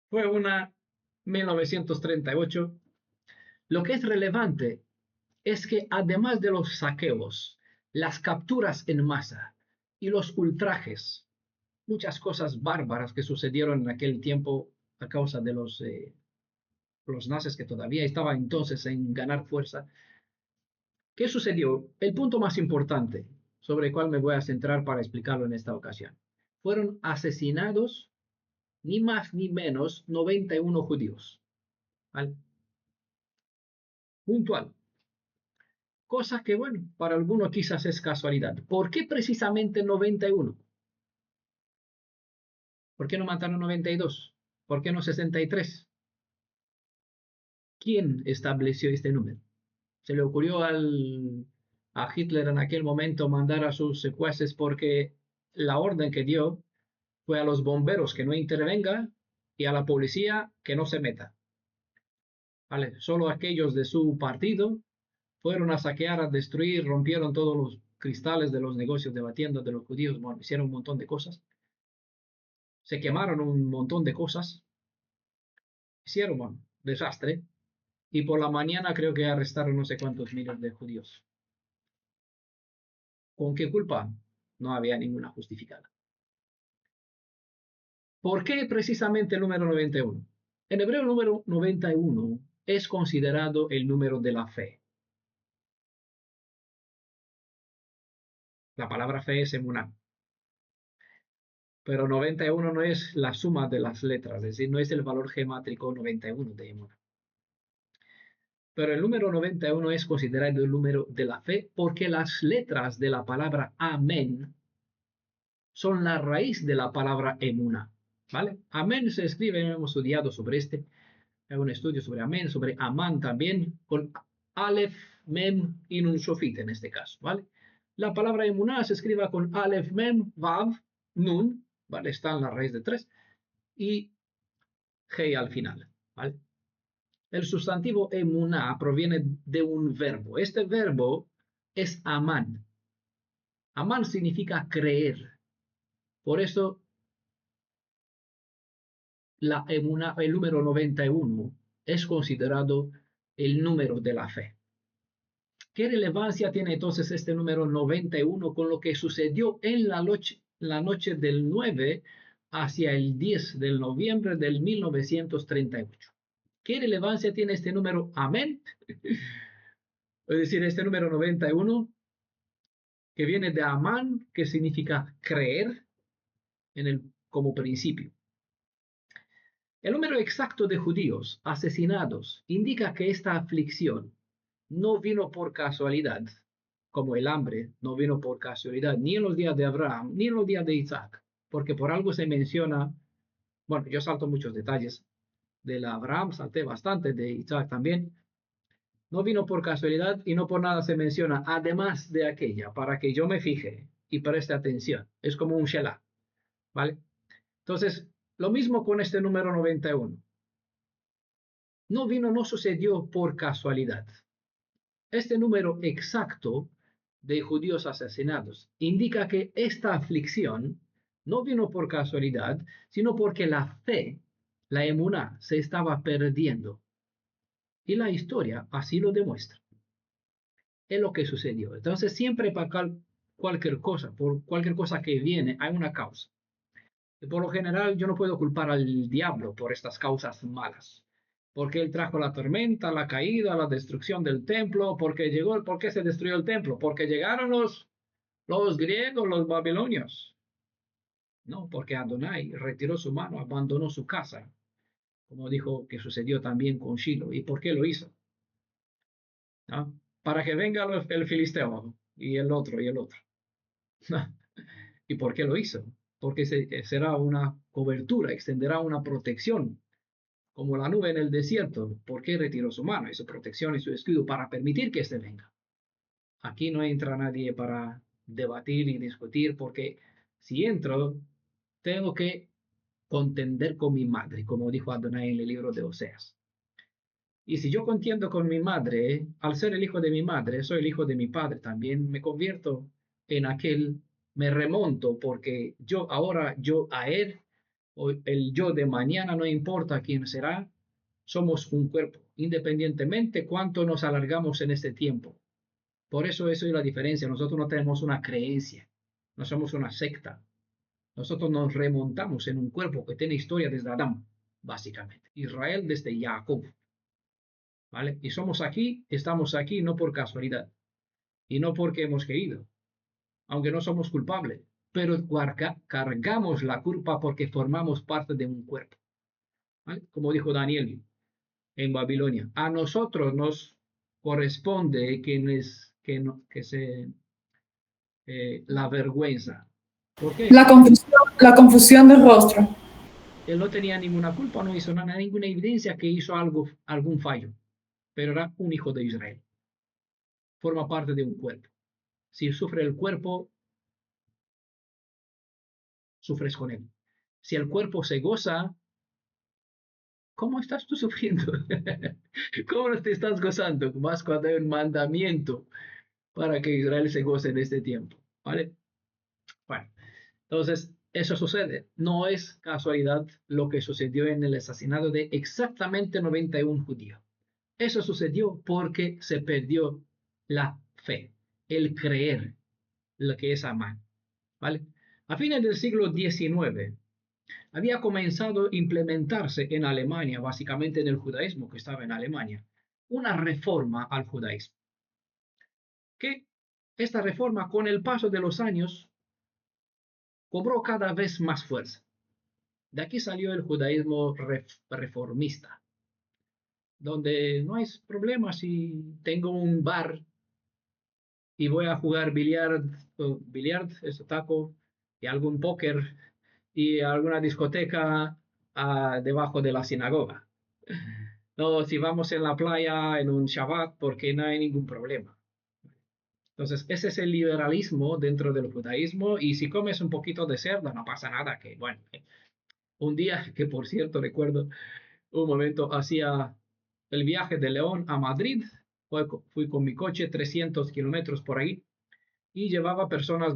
Fue una 1938. Lo que es relevante es que además de los saqueos, las capturas en masa y los ultrajes, muchas cosas bárbaras que sucedieron en aquel tiempo a causa de los nazis que todavía estaban entonces en ganar fuerza. ¿Qué sucedió? El punto más importante sobre el cual me voy a centrar para explicarlo en esta ocasión. Fueron asesinados ni más ni menos 91 judíos. ¿Vale? Puntual. Cosa que, bueno, para algunos quizás es casualidad. ¿Por qué precisamente 91? ¿Por qué no mataron 92? ¿Por qué no 63? ¿Quién estableció este número? ¿Se le ocurrió a Hitler en aquel momento mandar a sus secuaces porque la orden que dio fue a los bomberos que no intervenga y a la policía que no se meta? ¿Vale? Solo aquellos de su partido fueron a saquear, a destruir, rompieron todos los cristales de los negocios de la tienda de los judíos, bueno, hicieron un montón de cosas, se quemaron un montón de cosas, hicieron, bueno, desastre, y por la mañana creo que arrestaron no sé cuántos miles de judíos. ¿Con qué culpa? No había ninguna justificada. ¿Por qué precisamente el número 91? En hebreo el número 91 es considerado el número de la fe. La palabra fe es emuná. Pero 91 no es la suma de las letras, es decir, no es el valor gemátrico 91 de emuná. Pero el número 91 es considerado el número de la fe porque las letras de la palabra amén son la raíz de la palabra emuná. ¿Vale? Amén se escribe, hemos estudiado sobre este, hay un estudio sobre amén, sobre amán también, con alef, mem y nun sofit en este caso, ¿vale? La palabra emuná se escribe con alef, mem, vav, nun, ¿vale? Está en la raíz de 3 y G al final, ¿vale? El sustantivo emuná proviene de un verbo. Este verbo es amán. Amán significa creer. Por eso la emuná, el número 91 es considerado el número de la fe. ¿Qué relevancia tiene entonces este número 91 con lo que sucedió en la noche del 9 hacia el 10 de noviembre del 1938? ¿Qué relevancia tiene este número amén? Es decir, este número 91, que viene de amán, que significa creer como principio. El número exacto de judíos asesinados indica que esta aflicción no vino por casualidad, como el hambre no vino por casualidad, ni en los días de Abraham, ni en los días de Isaac, porque por algo se menciona, bueno, yo salto muchos detalles, de la Abraham salté bastante, de Isaac también, no vino por casualidad y no por nada se menciona, además de aquella, para que yo me fije y preste atención. Es como un Shelah, ¿vale? Entonces, lo mismo con este número 91. No sucedió por casualidad. Este número exacto de judíos asesinados indica que esta aflicción no vino por casualidad, sino porque la fe, la emuná, se estaba perdiendo. Y la historia así lo demuestra. Es lo que sucedió. Entonces, siempre para cualquier cosa, por cualquier cosa que viene, hay una causa. Y por lo general, yo no puedo culpar al diablo por estas causas malas. Porque él trajo la tormenta, la caída, la destrucción del templo, ¿por qué se destruyó el templo? Porque llegaron los griegos, los babilonios. No, porque Adonai retiró su mano, abandonó su casa, como dijo que sucedió también con Shiloh. ¿Y por qué lo hizo? ¿No? Para que venga el filisteo y el otro y el otro. ¿Y por qué lo hizo? Porque será una cobertura, extenderá una protección, como la nube en el desierto. ¿Por qué retiró su mano y su protección y su escudo? Para permitir que éste venga. Aquí no entra nadie para debatir y discutir, porque si entro, tengo que contender con mi madre, como dijo Adonai en el libro de Oseas. Y si yo contiendo con mi madre, al ser el hijo de mi madre, soy el hijo de mi padre también, me convierto en aquel, me remonto, porque yo a él, o el yo de mañana, no importa quién será, somos un cuerpo, independientemente cuánto nos alargamos en este tiempo. Por eso es la diferencia. Nosotros no tenemos una creencia, no somos una secta. Nosotros nos remontamos en un cuerpo que tiene historia desde Adán, básicamente. Israel desde Jacob. ¿Vale? Y estamos aquí no por casualidad y no porque hemos querido, aunque no somos culpables, pero cargamos la culpa porque formamos parte de un cuerpo. ¿Vale? Como dijo Daniel en Babilonia, a nosotros nos corresponde la vergüenza. ¿Por qué? La confusión del rostro. Él no tenía ninguna culpa, no hizo nada, ninguna evidencia que hizo algún fallo, pero era un hijo de Israel. Forma parte de un cuerpo. Si sufre el cuerpo, sufres con él. Si el cuerpo se goza, ¿cómo estás tú sufriendo? ¿Cómo no te estás gozando? Más cuando hay un mandamiento para que Israel se goce en este tiempo. ¿Vale? Bueno, entonces eso sucede. No es casualidad lo que sucedió en el asesinato de exactamente 91 judíos. Eso sucedió porque se perdió la fe, el creer lo que es Amán. ¿Vale? A fines del siglo XIX había comenzado a implementarse en Alemania, básicamente en el judaísmo que estaba en Alemania, una reforma al judaísmo. Que esta reforma, con el paso de los años, cobró cada vez más fuerza. De aquí salió el judaísmo reformista, donde no hay problema si tengo un bar y voy a jugar billar, eso taco, y algún póker, y alguna discoteca debajo de la sinagoga. No, si vamos en la playa en un Shabbat, porque no hay ningún problema. Entonces, ese es el liberalismo dentro del judaísmo, y si comes un poquito de cerdo, no pasa nada, que bueno. Un día, que por cierto recuerdo, un momento hacía el viaje de León a Madrid, fui con mi coche 300 kilómetros por ahí, y llevaba personas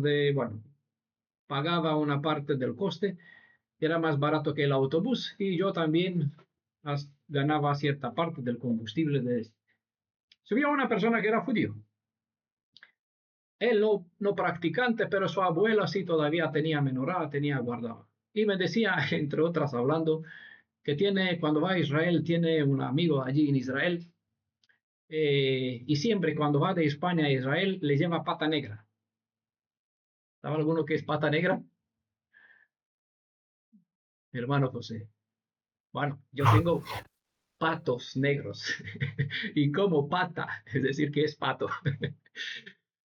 pagaba una parte del coste, era más barato que el autobús, y yo también ganaba cierta parte del combustible de este. Subía una persona que era judío. Él no practicante, pero su abuela sí todavía tenía menorá, tenía guardado. Y me decía, entre otras, hablando, que cuando va a Israel, tiene un amigo allí en Israel, y siempre cuando va de España a Israel, le lleva pata negra. ¿Sabe alguno que es pata negra? Mi hermano José. Bueno, yo tengo patos negros y como pata, es decir, que es pato.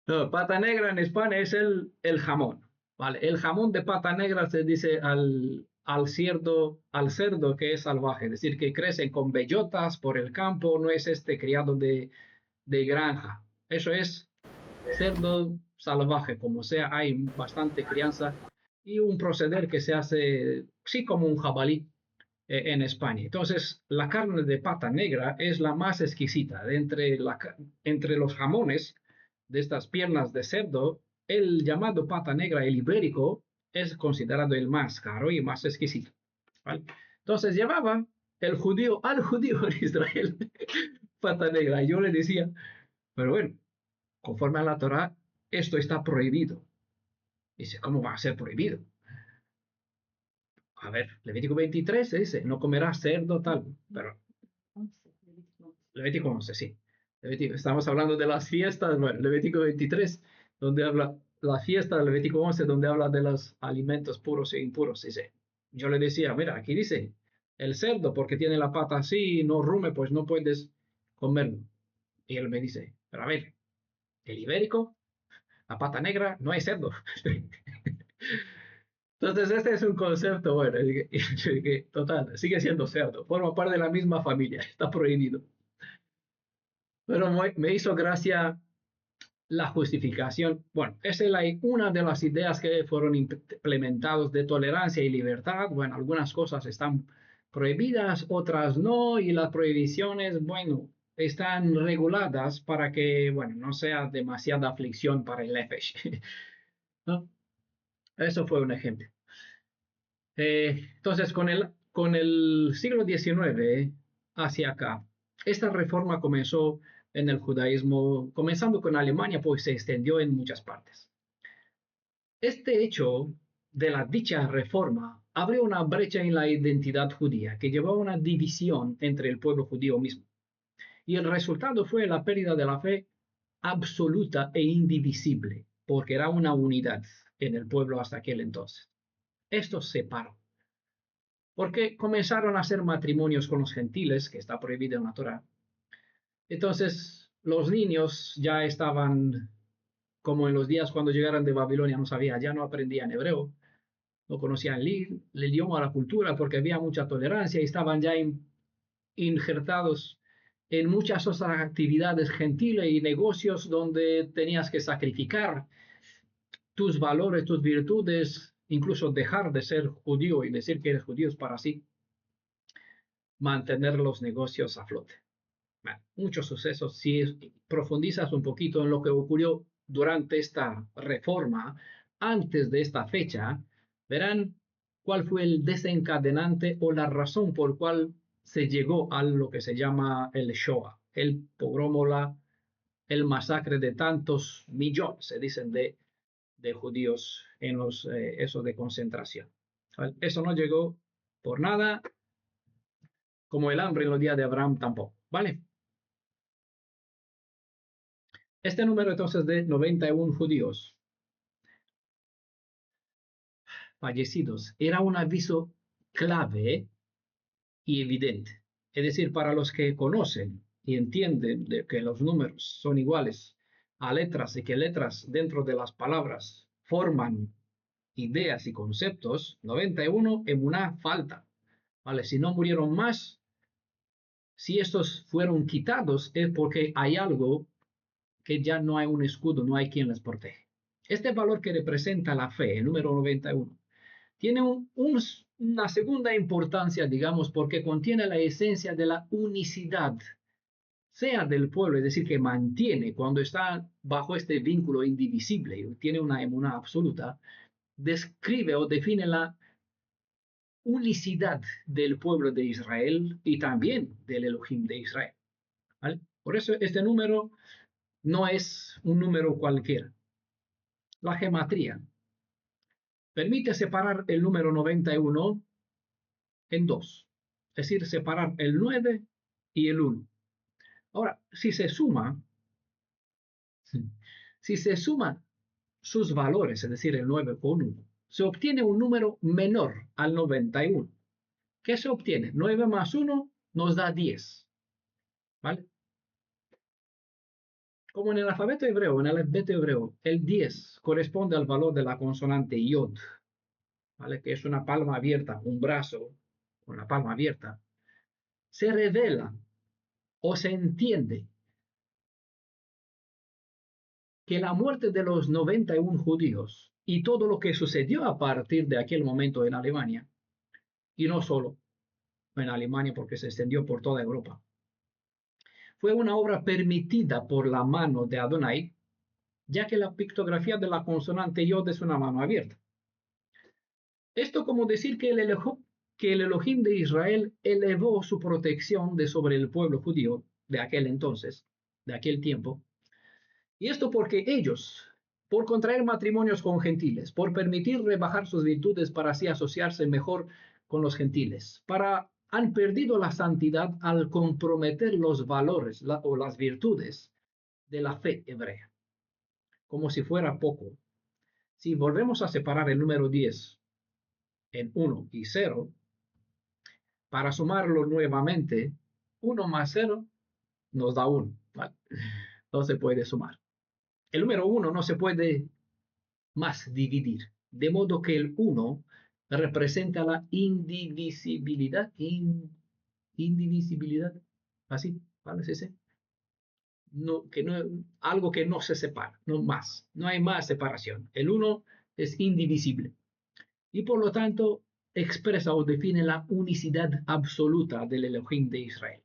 No, pata negra en España es el jamón, ¿vale? El jamón de pata negra se dice al cerdo que es salvaje, es decir, que crece con bellotas por el campo, no es este criado de granja. Eso es cerdo salvaje, como sea, hay bastante crianza y un proceder que se hace, sí, como un jabalí en España. Entonces, la carne de pata negra es la más exquisita. Entre los jamones de estas piernas de cerdo, el llamado pata negra, el ibérico, es considerado el más caro y más exquisito, ¿vale? Entonces, llevaba el judío al judío en Israel pata negra. Y yo le decía, pero bueno, conforme a la Torá, esto está prohibido. Dice, ¿cómo va a ser prohibido? A ver, Levítico 23 dice, no comerás cerdo tal, pero Levítico 11, sí. Estamos hablando de las fiestas, bueno, Levítico 23, donde habla la fiesta, Levítico 11, donde habla de los alimentos puros e impuros. Dice, yo le decía, mira, aquí dice, el cerdo, porque tiene la pata así y no rume, pues no puedes comerlo. Y él me dice, pero a ver, el ibérico, la pata negra, no es cerdo. Entonces, este es un concepto, bueno, total, sigue siendo cerdo, forma parte de la misma familia, está prohibido. Pero me hizo gracia la justificación. Bueno, esa es una de las ideas que fueron implementadas de tolerancia y libertad. Bueno, algunas cosas están prohibidas, otras no, y las prohibiciones, bueno, están reguladas para que, bueno, no sea demasiada aflicción para el nefesh, ¿no? Eso fue un ejemplo. Entonces, con el siglo XIX hacia acá, esta reforma comenzó en el judaísmo, comenzando con Alemania, pues se extendió en muchas partes. Este hecho de la dicha reforma abrió una brecha en la identidad judía que llevó a una división entre el pueblo judío mismo. Y el resultado fue la pérdida de la fe absoluta e indivisible, porque era una unidad en el pueblo hasta aquel entonces. Esto separó, porque comenzaron a hacer matrimonios con los gentiles, que está prohibido en la Torá. Entonces, los niños ya estaban, como en los días cuando llegaron de Babilonia, ya no aprendían hebreo, no conocían el idioma, la cultura, porque había mucha tolerancia y estaban ya injertados en muchas otras actividades gentiles y negocios donde tenías que sacrificar tus valores, tus virtudes, incluso dejar de ser judío y decir que eres judío para así mantener los negocios a flote. Bueno, muchos sucesos. Si profundizas un poquito en lo que ocurrió durante esta reforma, antes de esta fecha, verán cuál fue el desencadenante o la razón por cual se llegó a lo que se llama el Shoah, el pogromo, el masacre de tantos millones, se dicen, de judíos en los esos de concentración. Eso no llegó por nada, como el hambre en los días de Abraham tampoco, ¿vale? Este número entonces de 91 judíos fallecidos era un aviso clave y evidente. Es decir, para los que conocen y entienden de que los números son iguales a letras y que letras dentro de las palabras forman ideas y conceptos, 91 emuná falta. ¿Vale? Si no murieron más, si estos fueron quitados es porque hay algo que ya no hay un escudo, no hay quien les protege. Este valor que representa la fe, el número 91, tiene una segunda importancia, digamos, porque contiene la esencia de la unicidad, sea del pueblo, es decir, que mantiene cuando está bajo este vínculo indivisible y tiene una emuná absoluta, describe o define la unicidad del pueblo de Israel y también del Elohim de Israel, ¿vale? Por eso este número no es un número cualquiera. La gematría permite separar el número 91 en dos, es decir, separar el 9 y el 1. Ahora, si se suman sus valores, es decir, el 9 con 1, se obtiene un número menor al 91. ¿Qué se obtiene? 9 más 1 nos da 10. ¿Vale? Como en el alfabeto hebreo, en el alfabeto hebreo, el 10 corresponde al valor de la consonante yod, ¿vale? Que es una palma abierta, un brazo con la palma abierta. Se revela o se entiende que la muerte de los 91 judíos y todo lo que sucedió a partir de aquel momento en Alemania, y no solo en Alemania porque se extendió por toda Europa, fue una obra permitida por la mano de Adonai, ya que la pictografía de la consonante yod es una mano abierta. Esto como decir que el Elohim de Israel elevó su protección de sobre el pueblo judío de aquel entonces, de aquel tiempo, y esto porque ellos, por contraer matrimonios con gentiles, por permitir rebajar sus virtudes para así asociarse mejor con los gentiles, han perdido la santidad al comprometer los valores o las virtudes de la fe hebrea. Como si fuera poco. Si volvemos a separar el número 10 en 1 y 0, para sumarlo nuevamente, 1 más 0 nos da 1. ¿Vale? No se puede sumar. El número 1 no se puede más dividir, de modo que el 1 representa la indivisibilidad, indivisibilidad, así, ¿vale? ¿Sí? No, algo que no se separa, no más, no hay más separación. El 1 es indivisible y por lo tanto expresa o define la unicidad absoluta del Elohim de Israel.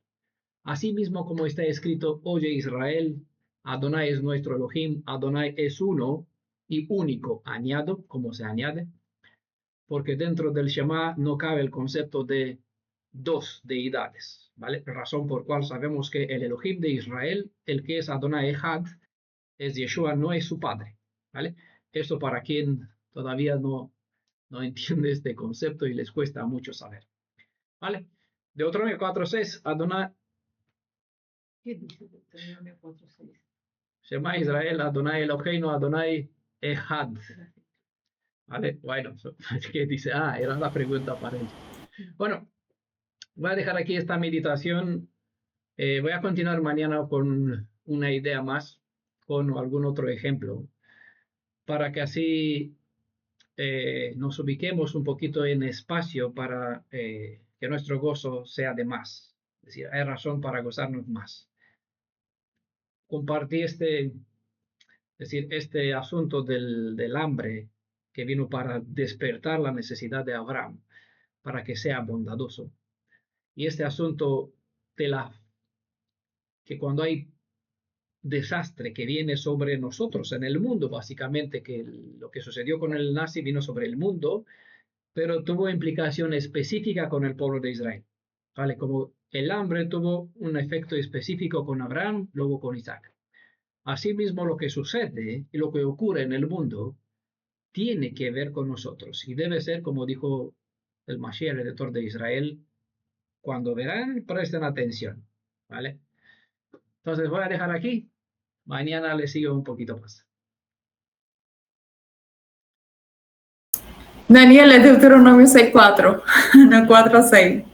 Asimismo, como está escrito, oye Israel, Adonai es nuestro Elohim, Adonai es uno y único, añado, como se añade, porque dentro del Shema no cabe el concepto de dos deidades, ¿vale? Razón por cual sabemos que el Elohim de Israel, el que es Adonai Echad, es Yeshua, no es su padre, ¿vale? Esto para quien todavía no entiende este concepto y les cuesta mucho saber, ¿vale? Deuteronomio 4:6, Adonai, ¿Qué dice Deuteronomio 4:6? Shema Israel, Adonai Eloheinu, Adonai Echad. ¿Vale? Bueno, ¿qué dice? Era la pregunta para él. Bueno, voy a dejar aquí esta meditación. Voy a continuar mañana con una idea más, con algún otro ejemplo, para que así nos ubiquemos un poquito en espacio para que nuestro gozo sea de más. Es decir, hay razón para gozarnos más. Compartí este asunto del hambre que vino para despertar la necesidad de Abraham, para que sea bondadoso. Y este asunto de que cuando hay desastre que viene sobre nosotros en el mundo, básicamente que lo que sucedió con el nazi vino sobre el mundo, pero tuvo implicación específica con el pueblo de Israel. ¿Vale? Como el hambre tuvo un efecto específico con Abraham, luego con Isaac. Asimismo, lo que sucede y lo que ocurre en el mundo tiene que ver con nosotros y debe ser, como dijo el Mashiach, el Redentor de Israel, cuando verán, presten atención, ¿vale? Entonces voy a dejar aquí, mañana les sigo un poquito más. Daniel, es Deuteronomio 6:4, no 4:6.